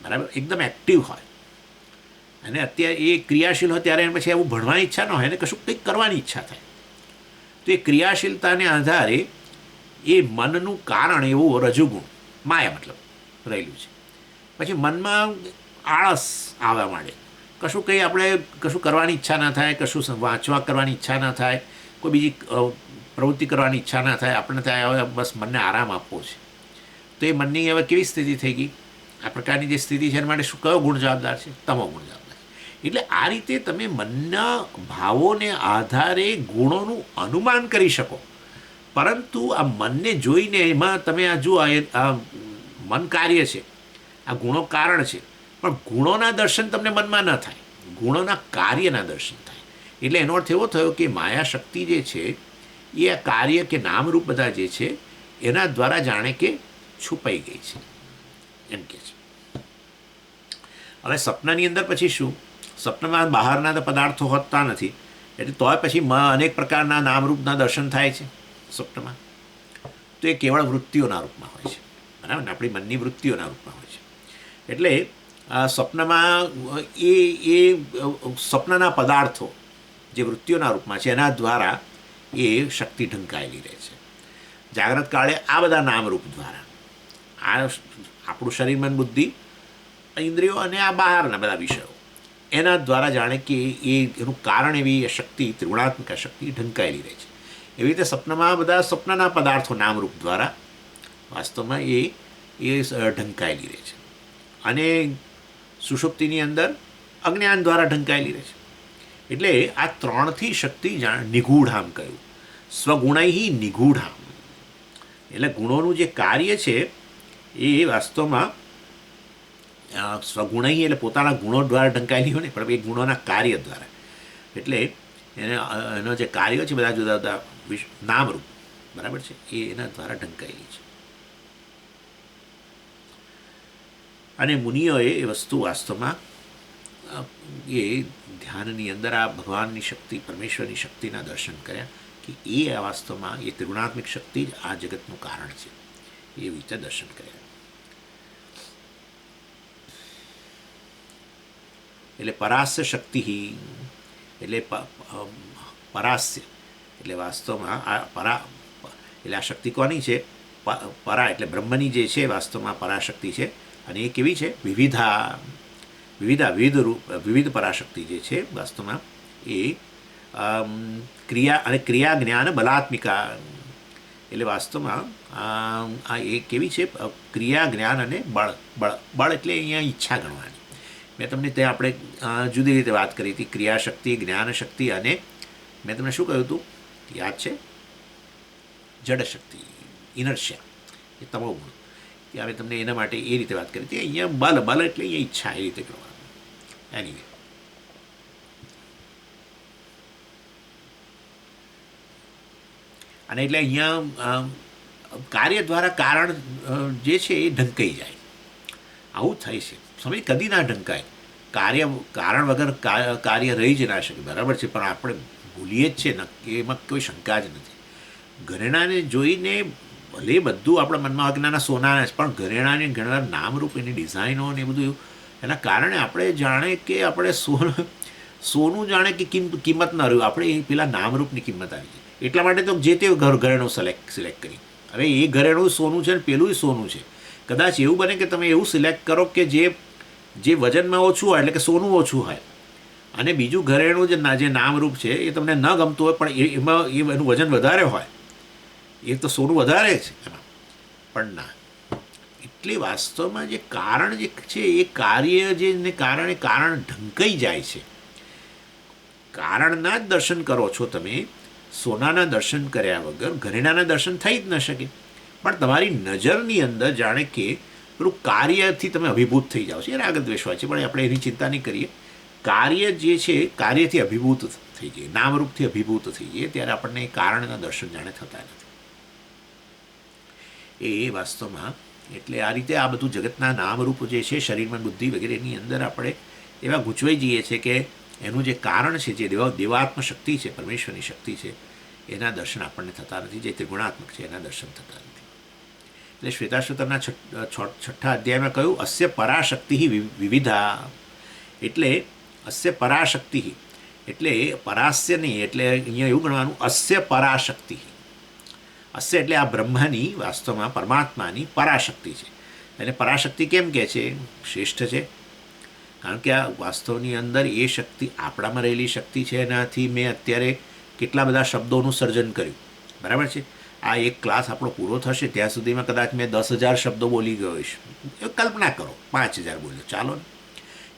બરાબર, એકદમ એક્ટિવ હોય, અને અત્યારે એ ક્રિયાશીલ હોય ત્યારે એને પછી એવું ભણવાની ઈચ્છા ન હોય, એને કશું કંઈક કરવાની ઈચ્છા થાય. તો એ ક્રિયાશીલતાને આધારે એ મનનું કારણ એવું રજોગુણ, માયા મતલબ, રહેલું છે. પછી મનમાં આળસ આવવા માંડે, કશું કંઈ આપણે કશું કરવાની ઈચ્છા ના થાય, કશું વાંચવા કરવાની ઈચ્છા ના થાય, કોઈ બીજી પ્રવૃત્તિ કરવાની ઈચ્છા ના થાય, આપણે ત્યાં હવે બસ મનને આરામ આપવો છે. તો એ મનની હવે કેવી સ્થિતિ થઈ ગઈ? આ પ્રકારની જે સ્થિતિ છે એના માટે શું, કયો ગુણ જવાબદાર છે? તમો ગુણ જવાબદાર. એટલે આ રીતે તમે મનના ભાવોને આધારે ગુણોનું અનુમાન કરી શકો. પરંતુ આ મનને જોઈને એમાં તમે આ જુઓ, આ મન કાર્ય છે, આ ગુણો કારણ છે, પણ ગુણોના દર્શન તમને મનમાં ન થાય, ગુણોના કાર્યના દર્શન થાય. એટલે એનો અર્થ એવો થયો કે માયા શક્તિ જે છે એ આ કાર્ય કે નામરૂપ બધા જે છે એના દ્વારા જાણે કે છુપાઈ ગઈ છે, એમ કે છે. હવે સપનાની અંદર પછી શું? સપનામાં બહારના પદાર્થો હોતા નથી, એટલે તોય પછી અનેક પ્રકારના નામરૂપના દર્શન થાય છે સ્વપ્નમાં. તો એ કેવળ વૃત્તિઓના રૂપમાં હોય છે, બરાબર ને? આપણી મનની વૃત્તિઓના રૂપમાં હોય છે. એટલે સ્વપ્નમાં એ સ્વપ્નના પદાર્થો જે વૃત્તિઓના રૂપમાં છે એના દ્વારા એ શક્તિ ઢંકાયેલી રહે છે. જાગ્રત કાળે આ બધા નામરૂપ દ્વારા આ આપણું શરીર, મન, બુદ્ધિ, ઇન્દ્રિયો અને આ બહારના બધા વિષયો એના દ્વારા જાણે કે એનું કારણ એવી શક્તિ, ત્રિગુણાત્મક શક્તિ ઢંકાયેલી રહે છે. એવી રીતે સપનામાં બધા સપનાના પદાર્થો નામરૂપ દ્વારા વાસ્તવમાં એ ઢંકાયેલી રહે છે. અને સુષુપ્તિની અંદર અજ્ઞાન દ્વારા ઢંકાયેલી રહે છે. એટલે આ ત્રણથી શક્તિ નિગૂઢામ કહ્યું, સ્વગુણૈ નિગૂઢામ. એટલે ગુણોનું જે કાર્ય છે એ વાસ્તવમાં સ્વગુણૈ એટલે પોતાના ગુણો દ્વારા ઢંકાયેલી હોય ને, પણ એ ગુણોના કાર્ય દ્વારા. એટલે એનો જે કાર્યો છે બધા જુદા જુદા નામરૂપ, બરાબર છે, એ એના દ્વારા ઢંકાયેલી છે. અને મુનિઓએ એ વસ્તુ વાસ્તવમાં એ ધ્યાનની અંદર આ ભગવાનની શક્તિ, પરમેશ્વરની શક્તિના દર્શન કર્યા કે એ વાસ્તવમાં એ ત્રિગુણાત્મિક શક્તિ જ આ જગતનું કારણ છે, એવી રીતે દર્શન કર્યા. એટલે પરાસ્ય શક્તિ એટલે પરાસ્ય એટલે વાસ્તવમાં આ પરા એટલે આ શક્તિ કોની છે? પરા એટલે બ્રહ્મની જે છે વાસ્તવમાં પરાશક્તિ છે. અને એ કેવી છે? વિવિધ પરાશક્તિ જે છે વાસ્તવમાં એ ક્રિયા અને ક્રિયા જ્ઞાન બલાત્મિકા. એટલે વાસ્તવમાં આ એ કેવી છે? ક્રિયા જ્ઞાન અને બળ એટલે અહીંયા ઈચ્છા ગણવાની. મેં તમને ત્યાં આપણે જુદી રીતે વાત કરી હતી, ક્રિયાશક્તિ, જ્ઞાન શક્તિ અને મેં તમને શું કહ્યું હતું યાદ છે? જડશક્તિ, ઇનર્શિયા, એ તમામ ગુણ. ત્યાં મેં તમને એના માટે એ રીતે વાત કરી હતી. અહીંયા બલ એટલે અહીંયા ઈચ્છા, એ રીતે કરવાનું. એનીવે અને એટલે અહીંયા કાર્ય દ્વારા કારણ જે છે એ ઢંકાઈ જાય. આવું થાય છે. સમય કદી ના ઢંકાય. કારણ વગર કાર્ય રહી જ ના શકે, બરાબર છે, પણ આપણે ભૂલીએ જ છે ને, એમાં કોઈ શંકા જ નથી. ઘરેણાને જોઈને ભલે બધું આપણા મનમાં અજ્ઞાના સોનાના છે, પણ ઘરેણાને ઘણીવાર નામરૂપ, એની ડિઝાઇનો ને એ બધું એના કારણે આપણે જાણે કે આપણે સોનું જાણે કે કિંમત ન રહ્યું, આપણે એ પેલા નામરૂપની કિંમત આવી જાય. એટલા માટે તો જે તે ઘરેણું સિલેક્ટ કરી. હવે એ ઘરેણું સોનું છે ને પેલું સોનું છે. કદાચ એવું બને કે તમે એવું સિલેક્ટ કરો કે જે વજનમાં ઓછું હોય, એટલે કે સોનું ઓછું હોય, અને બીજું ઘરેણું જે નામરૂપ છે એ તમને ન ગમતું હોય પણ એમાં એનું વજન વધારે હોય, એ તો સોનું વધારે છે એમાં. પણ ના, એટલે વાસ્તવમાં જે કારણ જે છે એ કાર્ય જેને કારણે કારણ ઢંકાઈ જાય છે. કારણના જ દર્શન કરો છો તમે, સોનાના દર્શન કર્યા વગર ઘરેણાના દર્શન થઈ જ ન શકે. પણ તમારી નજરની અંદર જાણે કે પેલું કાર્યથી તમે અભિભૂત થઈ જાઓ છો. એ રાગ દ્વેષ હોય છે, પણ આપણે એની ચિંતા નહીં કરીએ. કાર્ય જે છે કાર્યથી અભિભૂત થઈ જાય, નામરૂપથી અભિભૂત થઈ જાય, ત્યારે આપણને કારણના દર્શન જાણે થતા નથી. એ વાસ્તવમાં એટલે આ રીતે આ બધું જગતના નામરૂપ જે છે શરીરમાં, બુદ્ધિ વગેરેની અંદર આપણે એવા ગૂંચવાઈ જઈએ છીએ કે એનું જે કારણ છે, જે દેવાત્મ શક્તિ છે, પરમેશ્વરની શક્તિ છે, એના દર્શન આપણને થતા નથી. જે ત્રિગુણાત્મક છે એના દર્શન થતા નથી. એટલે શ્વેતાશ્વતરના 6ઠ્ઠા અધ્યાયમાં કહ્યું અસ્ય પરાશક્તિ વિવિધા. એટલે અસ્ય પરાશક્તિ એટલે પરાસ્ય નહીં, એટલે અહીંયા એવું ગણવાનું અસ્ય પરાશક્તિ. અસ્ય એટલે આ બ્રહ્મની વાસ્તવમાં પરમાત્માની પરાશક્તિ છે. અને પરાશક્તિ કેમ કહે છે? શ્રેષ્ઠ છે. કારણ કે આ વાસ્તવની અંદર એ શક્તિ આપણામાં રહેલી શક્તિ છે. એનાથી મેં અત્યારે કેટલા બધા શબ્દોનું સર્જન કર્યું, બરાબર છે. આ એક ક્લાસ આપણો પૂરો થશે ત્યાં સુધીમાં કદાચ મેં 10,000 શબ્દો બોલી ગયો હોઈશ. કલ્પના કરો 5,000 બોલ્યો, ચાલો ને.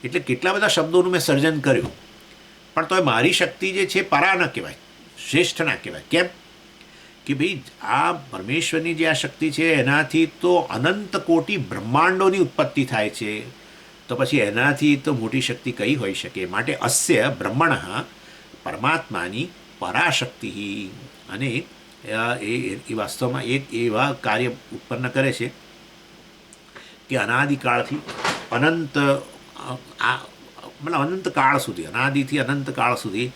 એટલે કેટલા બધા શબ્દોનું મેં સર્જન કર્યું, પણ તો મારી શક્તિ જે છે પરા ન કહેવાય, શ્રેષ્ઠ ના કહેવાય. કેમ કે ભાઈ આ પરમેશ્વરની જે આ શક્તિ છે એનાથી તો અનંત કોટી બ્રહ્માંડોની ઉત્પત્તિ થાય છે, તો પછી એનાથી તો મોટી શક્તિ કઈ હોઈ શકે? માટે અસ્ય બ્રહ્મણ પરમાત્માની પરાશક્તિ. અને એ વાસ્તવમાં એક એવા કાર્ય ઉત્પન્ન કરે છે કે અનાદિકાળથી અનંત અનંત કાળ સુધી, અનાદિથી અનંત કાળ સુધી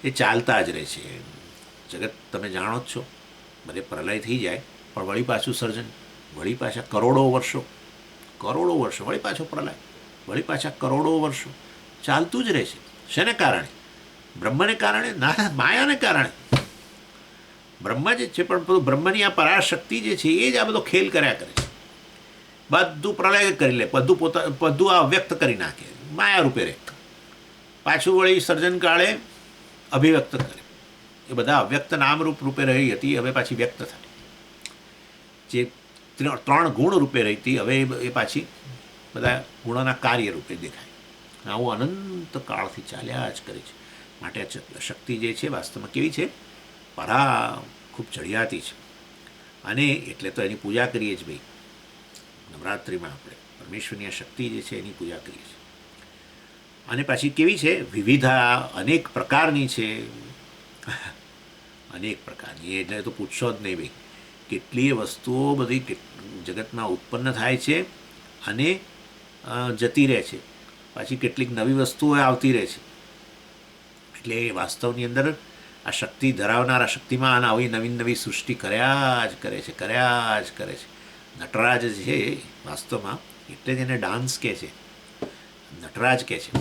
એ ચાલતા જ રહે છે. જગત તમે જાણો જ છો, બધે પ્રલય થઈ જાય પણ વળી પાછું સર્જન, વળી પાછા કરોડો વર્ષો, વળી પાછો પ્રલય, વળી પાછા કરોડો વર્ષો ચાલતું જ રહે છે. શેને કારણે? બ્રહ્મને કારણે ના, માયાને કારણે. બ્રહ્મ જ છે, પણ બધું બ્રહ્મની આ પરાશક્તિ જે છે એ જ આ બધો ખેલ કર્યા કરે છે. બધું પ્રલય કરી લે, બધું આ વ્યક્ત કરી નાખે, માયા રૂપે રહે, પાછું વળી સર્જન કાળે અભિવ્યક્ત કરે. એ બધા અવ્યક્ત નામરૂપ રૂપે રહી હતી, હવે પાછી વ્યક્ત થાય. જે 3 ગુણ રૂપે રહી હતી, હવે એ પાછી બધા ગુણોના કાર્ય રૂપે દેખાય. આવું અનંત કાળથી ચાલ્યા જ કરે છે. માટે શક્તિ જે છે વાસ્તવમાં કેવી છે? ખૂબ ચડિયાતી છે. અને એટલે તો એની પૂજા કરીએ જ ભાઈ. નવરાત્રિમાં આપણે પરમેશ્વરની આ શક્તિ જે છે એની પૂજા કરીએ છીએ. અને પાછી કેવી છે? વિવિધા, અનેક પ્રકારની છે. અનેક પ્રકારની, એટલે તો પૂછશો જ નહીં ભાઈ. કેટલીય વસ્તુઓ બધી જગતમાં ઉત્પન્ન થાય છે અને જતી રહે છે. પાછી કેટલીક નવી વસ્તુઓ આવતી રહે છે. એટલે વાસ્તવની અંદર આ શક્તિ ધરાવનારા શક્તિમાન આવી નવી નવી સૃષ્ટિ કર્યા જ કરે છે, કર્યા જ કરે છે. નટરાજ છે વાસ્તવમાં, એટલે જ એને ડાન્સ કહે છે, નટરાજ કહે છે.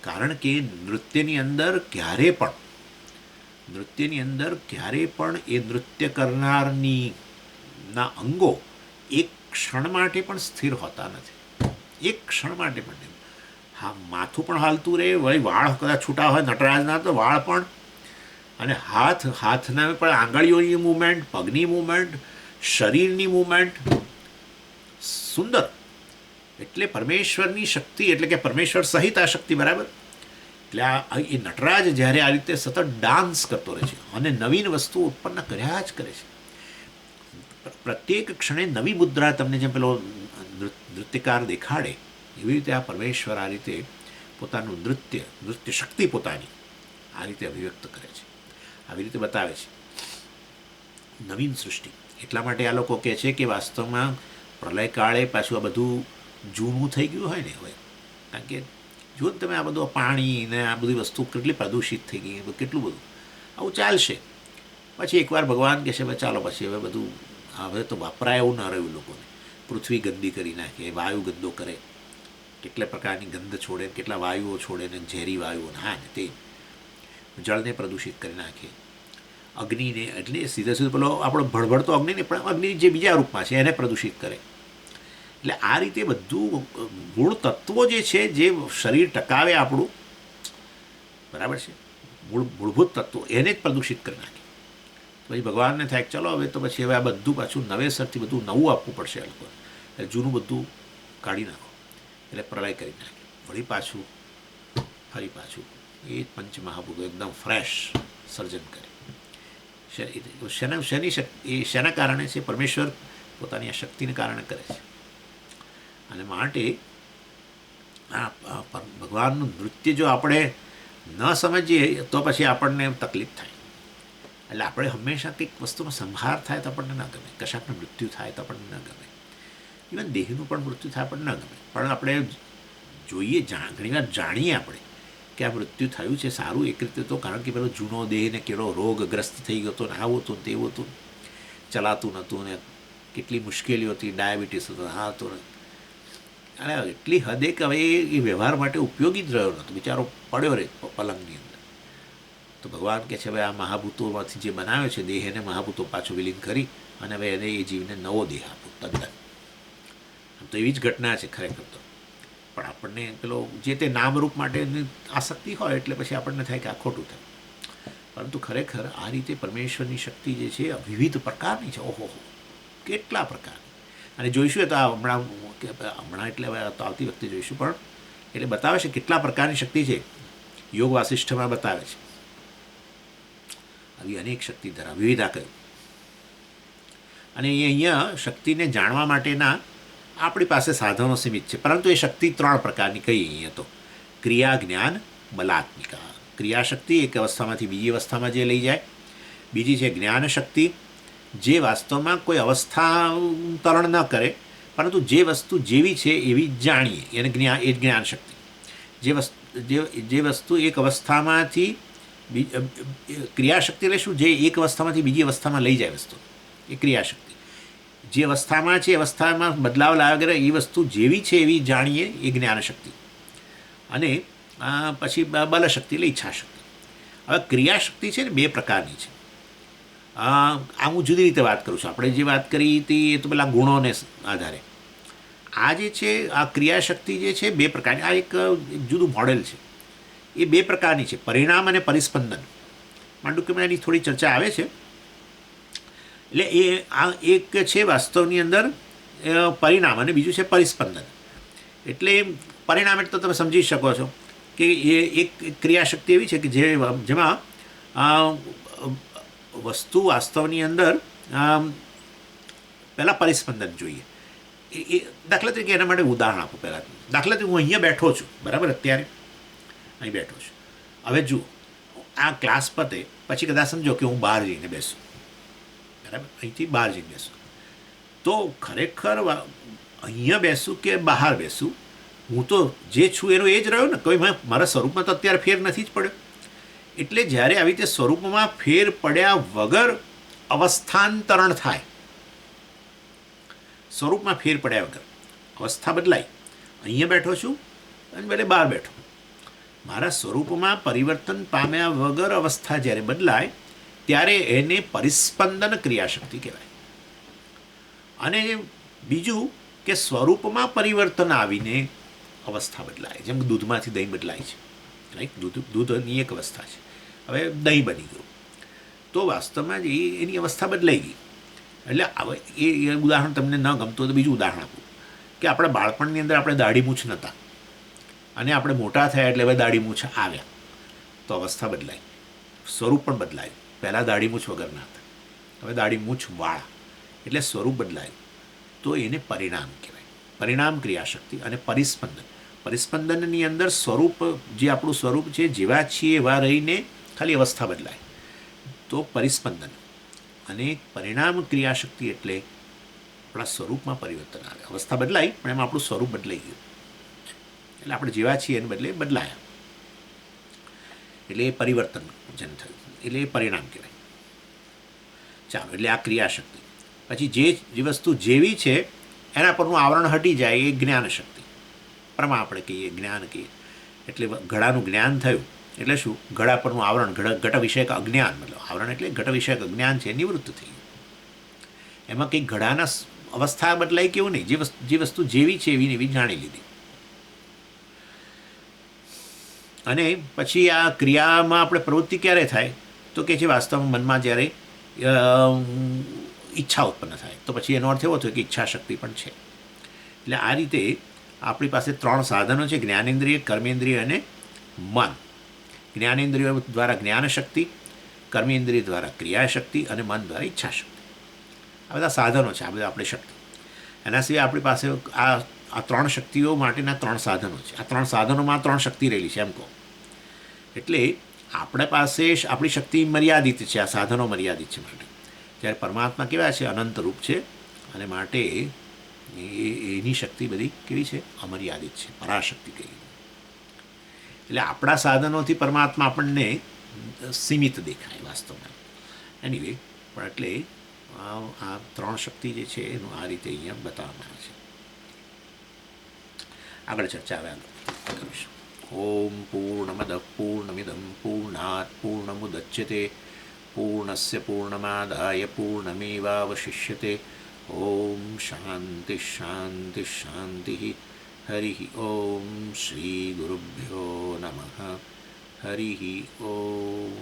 કારણ કે નૃત્યની અંદર ક્યારે પણ એ નૃત્ય કરનારની ના અંગો એક ક્ષણ માટે પણ સ્થિર હોતા નથી. એક ક્ષણ માટે પણ નહીં. હા, માથું પણ હાલતું રહે, વળી વાળ કદાચ છૂટા હોય નટરાજના તો વાળ પણ, અને હાથના પણ આંગળીઓની મૂવમેન્ટ, પગની મૂવમેન્ટ, શરીરની મૂવમેન્ટ સુંદર. એટલે પરમેશ્વરની શક્તિ, એટલે કે પરમેશ્વર સહિત આ શક્તિ, બરાબર. એટલે એ નટરાજ જ્યારે આ રીતે સતત ડાન્સ કરતો રહે છે અને નવીન વસ્તુ ઉત્પન્ન કર્યા જ કરે છે. પ્રત્યેક ક્ષણે નવી મુદ્રા તમને જેમ પેલો નૃત્યકાર દેખાડે, એવી રીતે આ પરમેશ્વર આ રીતે પોતાનું નૃત્ય શક્તિ પોતાની આ રીતે અભિવ્યક્ત કરે છે, આવી રીતે બતાવે છે. નવીન સૃષ્ટિ. એટલા માટે આ લોકો કહે છે કે વાસ્તવમાં પ્રલય કાળે પાછું આ બધું જૂનું થઈ ગયું હોય ને હવે. કારણ કે જુઓ તમે આ બધું પાણી ને આ બધી વસ્તુ કેટલી પ્રદૂષિત થઈ ગઈ, કેટલું બધું આવું ચાલશે. પછી એકવાર ભગવાન કહે છે ભાઈ ચાલો પછી હવે બધું હવે તો વાપરાય એવું ન રહ્યું. લોકોને પૃથ્વી ગંદી કરી નાખે, વાયુ ગંદો કરે, કેટલા પ્રકારની ગંધ છોડે, કેટલા વાયુઓ છોડે ને ઝેરી વાયુઓ, હા ને તે જળને પ્રદૂષિત કરી નાખે, અગ્નિને, એટલે સીધો પેલો આપણો ભળભળતો અગ્નિ ને પણ અગ્નિ જે બીજા રૂપમાં છે એને પ્રદૂષિત કરે. એટલે આ રીતે બધું ગુણ તત્વો જે છે જે શરીર ટકાવે આપણું, બરાબર છે, મૂળભૂત તત્વો એને જ પ્રદૂષિત કરી નાખે. પછી ભગવાનને થાય ચલો હવે તો પછી હવે આ બધું પાછું નવેસરથી બધું નવું આપવું પડશે આ લોકોને. એટલે જૂનું બધું કાઢી નાખો, એટલે પ્રલય કરી નાખે. વળી પાછું ફરી પાછું એ જ પંચમહાભૂતો એકદમ ફ્રેશ સર્જન કરે. શેના કારણે છે? પરમેશ્વર પોતાની આ શક્તિને કારણે કરે છે. અને માટે આ ભગવાનનું નૃત્ય જો આપણે ન સમજીએ તો પછી આપણને તકલીફ થાય. એટલે આપણે હંમેશા કંઈક વસ્તુનો સંહાર થાય તો આપણને ન ગમે, કશાકનું મૃત્યુ થાય તો આપણને ન ગમે, ઇવન દેહનું પણ મૃત્યુ થાય આપણને ન ગમે. પણ આપણે જોઈએ, ઘણીવાર જાણીએ આપણે કે આ મૃત્યુ થયું છે, સારું એક રીતે તો, કારણ કે પેલો જૂનો દેહને કેળો રોગગ્રસ્ત થઈ ગયો હતો ને આવું હતું તેવું હતું, ચલાતું નહોતું ને કેટલી મુશ્કેલીઓ હતી, ડાયાબિટીસ હતો, હા હતો ને, અને એટલી હદે કે હવે એ વ્યવહાર માટે ઉપયોગી જ રહ્યો નહોતો, બિચારો પડ્યો રહે પલંગની અંદર. તો ભગવાન કહે છે હવે આ મહાભૂતોમાંથી જે બનાવ્યો છે દેહ, એને મહાભૂતો પાછો વિલીન કરી અને હવે એને એ જીવને નવો દેહ આપો તદ્દન. તો એવી જ ઘટના છે ખરેખર તો. પણ આપણને પેલો જે તે નામરૂપ માટેની આસક્તિ હોય એટલે પછી આપણને થાય કે આ ખોટું થાય. પરંતુ ખરેખર આ રીતે પરમેશ્વરની શક્તિ જે છે વિવિધ પ્રકારની છે. ઓહો, કેટલા પ્રકારની. અને જોઈશું તો આ હમણાં એટલે હવે તો આવતી વખતે જોઈશું, પણ એટલે બતાવે છે કેટલા પ્રકારની શક્તિ છે. યોગ વાસિષ્ઠમાં બતાવે છે આવી અનેક શક્તિ ધરાવે, વિવિધા કહ્યું. અને અહીંયા શક્તિને જાણવા માટેના આપણી પાસે સાધનો સીમિત છે, પરંતુ એ શક્તિ 3 પ્રકારની કહી અહીંયા તો. ક્રિયા, જ્ઞાન, બલાત્મિકા. ક્રિયાશક્તિ એક અવસ્થામાંથી બીજી અવસ્થામાં જે લઈ જાય. બીજી છે જ્ઞાન શક્તિ, જે વાસ્તવમાં કોઈ અવસ્થાંતરણ ન કરે, પરંતુ જે વસ્તુ જેવી છે એવી જાણીએ, એને એ જ્ઞાન શક્તિ. જે વસ્તુ એક અવસ્થામાંથી ક્રિયાશક્તિ એટલે શું? જે એક અવસ્થામાંથી બીજી અવસ્થામાં લઈ જાય વસ્તુ, એ ક્રિયાશક્તિ. જે અવસ્થામાં છે એ અવસ્થામાં બદલાવ લાવ્યા વગર એ વસ્તુ જેવી છે એવી જાણીએ, એ જ્ઞાનશક્તિ. અને પછી બલશક્તિ એટલે ઈચ્છાશક્તિ. હવે ક્રિયાશક્તિ છે ને બે પ્રકારની છે. આ હું જુદી રીતે વાત કરું છું. આપણે જે વાત કરી હતી એ તો પેલા ગુણોને આધારે. આ જે છે આ ક્રિયાશક્તિ જે છે બે પ્રકારની, આ એક જુદું મોડેલ છે. એ બે પ્રકારની છે, પરિણામ અને પરિસ્પંદન. માંડુક્યમાં એની થોડી ચર્ચા આવે છે. એટલે એ આ એક છે વાસ્તવની અંદર પરિણામ અને બીજું છે પરિસ્પંદન. એટલે પરિણામ એટલે તો તમે સમજી શકો છો કે એ એક ક્રિયાશક્તિ એવી છે કે જેમાં વસ્તુ વાસ્તવની અંદર પહેલાં પરિસ્પંદન જોઈએ. એ દાખલા તરીકે એના માટે ઉદાહરણ આપો. પહેલાં દાખલા તરીકે હું અહીંયા બેઠો છું, બરાબર, અત્યારે અહીં બેઠો છું. હવે જુઓ, આ ક્લાસ પતે પછી કદાચ સમજો કે હું બહાર જઈને બેસું, બરાબર, અહીંથી બહાર જઈને બેસું, તો ખરેખર અહીંયા બેસું કે બહાર બેસું, હું તો જે છું એનો એ જ રહ્યો ને. કોઈ મારા સ્વરૂપમાં તો અત્યારે ફેર નથી જ પડ્યો. એટલે જ્યારે આવી રીતે સ્વરૂપમાં ફેર પડ્યા વગર અવસ્થાંતરણ થાય, સ્વરૂપમાં ફેર પડ્યા વગર અવસ્થા બદલાય, અહીંયા બેઠો છું અને ભલે બહાર બેઠો, મારા સ્વરૂપમાં પરિવર્તન પામ્યા વગર અવસ્થા જ્યારે બદલાય ત્યારે એને પરિસ્પંદન ક્રિયાશક્તિ કહેવાય. અને બીજું કે સ્વરૂપમાં પરિવર્તન આવીને અવસ્થા બદલાય, જેમ દૂધમાંથી દહીં બદલાય છે, રાઈટ. દૂધની એક અવસ્થા છે, હવે દહીં બની ગયું, તો વાસ્તવમાં જ એની અવસ્થા બદલાઈ ગઈ. એટલે હવે એ ઉદાહરણ તમને ન ગમતું હોય તો બીજું ઉદાહરણ આપું કે આપણા બાળપણની અંદર આપણે દાઢી મૂછ નહોતા અને આપણે મોટા થયા એટલે હવે દાઢી મૂછ આવ્યા, તો અવસ્થા બદલાઈ, સ્વરૂપ પણ બદલાયું. પહેલાં દાઢી મૂછ વગરના હતા, હવે દાઢી મૂછ વાળા, એટલે સ્વરૂપ બદલાયું. તો એને પરિણામ કહેવાય. પરિણામ ક્રિયાશક્તિ. અને પરિસ્પંદન, પરિસ્પંદનની અંદર સ્વરૂપ, જે આપણું સ્વરૂપ છે જેવા છીએ એવા રહીને ખાલી અવસ્થા બદલાય, તો પરિસ્પંદન. અને પરિણામ ક્રિયાશક્તિ એટલે આપણા સ્વરૂપમાં પરિવર્તન આવે, અવસ્થા બદલાય પણ એમાં આપણું સ્વરૂપ બદલાઈ ગયું, એટલે આપણે જેવા છીએ એને બદલે બદલાયા, એટલે એ પરિવર્તન જન થયું, એટલે એ પરિણામ કહેવાય. ચાલો, એટલે આ ક્રિયાશક્તિ. પછી જે વસ્તુ જેવી છે એના પરનું આવરણ હટી જાય એ જ્ઞાન શક્તિ, પરમાં આપણે કહીએ, જ્ઞાન કહીએ. એટલે ઘડાનું જ્ઞાન થયું એટલે શું? ઘડા પરનું આવરણ, ઘટ વિષયક અજ્ઞાન, મતલબ આવરણ એટલે ઘટ વિષયક અજ્ઞાન છે નિવૃત્ત થઈ ગયું. એમાં કંઈક ઘડાના અવસ્થા બદલાય કેવું નહીં, જે વસ્તુ જેવી છે એવી એવી જાણી લીધી. અને પછી આ ક્રિયામાં આપણે પ્રવૃત્તિ ક્યારે થાય તો કે છે વાસ્તવમાં મનમાં જ્યારે ઈચ્છા ઉત્પન્ન થાય, તો પછી એનો અર્થ એવો થયો કે ઈચ્છા શક્તિ પણ છે. એટલે આ રીતે આપણી પાસે 3 સાધનો છે, જ્ઞાનેન્દ્રિય, કર્મેન્દ્રિય અને મન. જ્ઞાનેન્દ્રિયો દ્વારા જ્ઞાનશક્તિ, કર્મેન્દ્રિય દ્વારા ક્રિયાશક્તિ અને મન દ્વારા ઈચ્છાશક્તિ. આ બધા સાધનો છે, આ બધા આપણી શક્તિ. એના સિવાય આપણી પાસે આ 3 શક્તિઓ માટેના 3 સાધનો છે. આ 3 સાધનોમાં 3 શક્તિ રહેલી છે એમ કહો. એટલે આપણા પાસે આપણી શક્તિ મર્યાદિત છે, આ સાધનો મર્યાદિત છે માટે. જ્યારે પરમાત્મા કેવા છે? અનંત રૂપ છે, અને માટે એની શક્તિ બધી કેવી છે? અમર્યાદિત છે, પરાશક્તિ કહીએ. એટલે આપણા સાધનોથી પરમાત્મા આપણને સીમિત દેખાય વાસ્તવમાં. એનીવે, પણ એટલે આ 3 શક્તિ જે છે એનું આ રીતે અહીંયા બતાવવામાં આવે છે. આગળ ચર્ચા હવે કરીશું. ઓમ પૂર્ણમદ પૂર્ણમિદં પૂર્ણાત પૂર્ણમુદચ્યતે પૂર્ણસ્ય પૂર્ણમાદાય પૂર્ણમેવાવશિષ્યતે. ઓમ શાંતિ શાંતિ શાંતિ. હરિ ઓમ શ્રી ગુરુભ્યો નમઃ. હરિ ઓમ.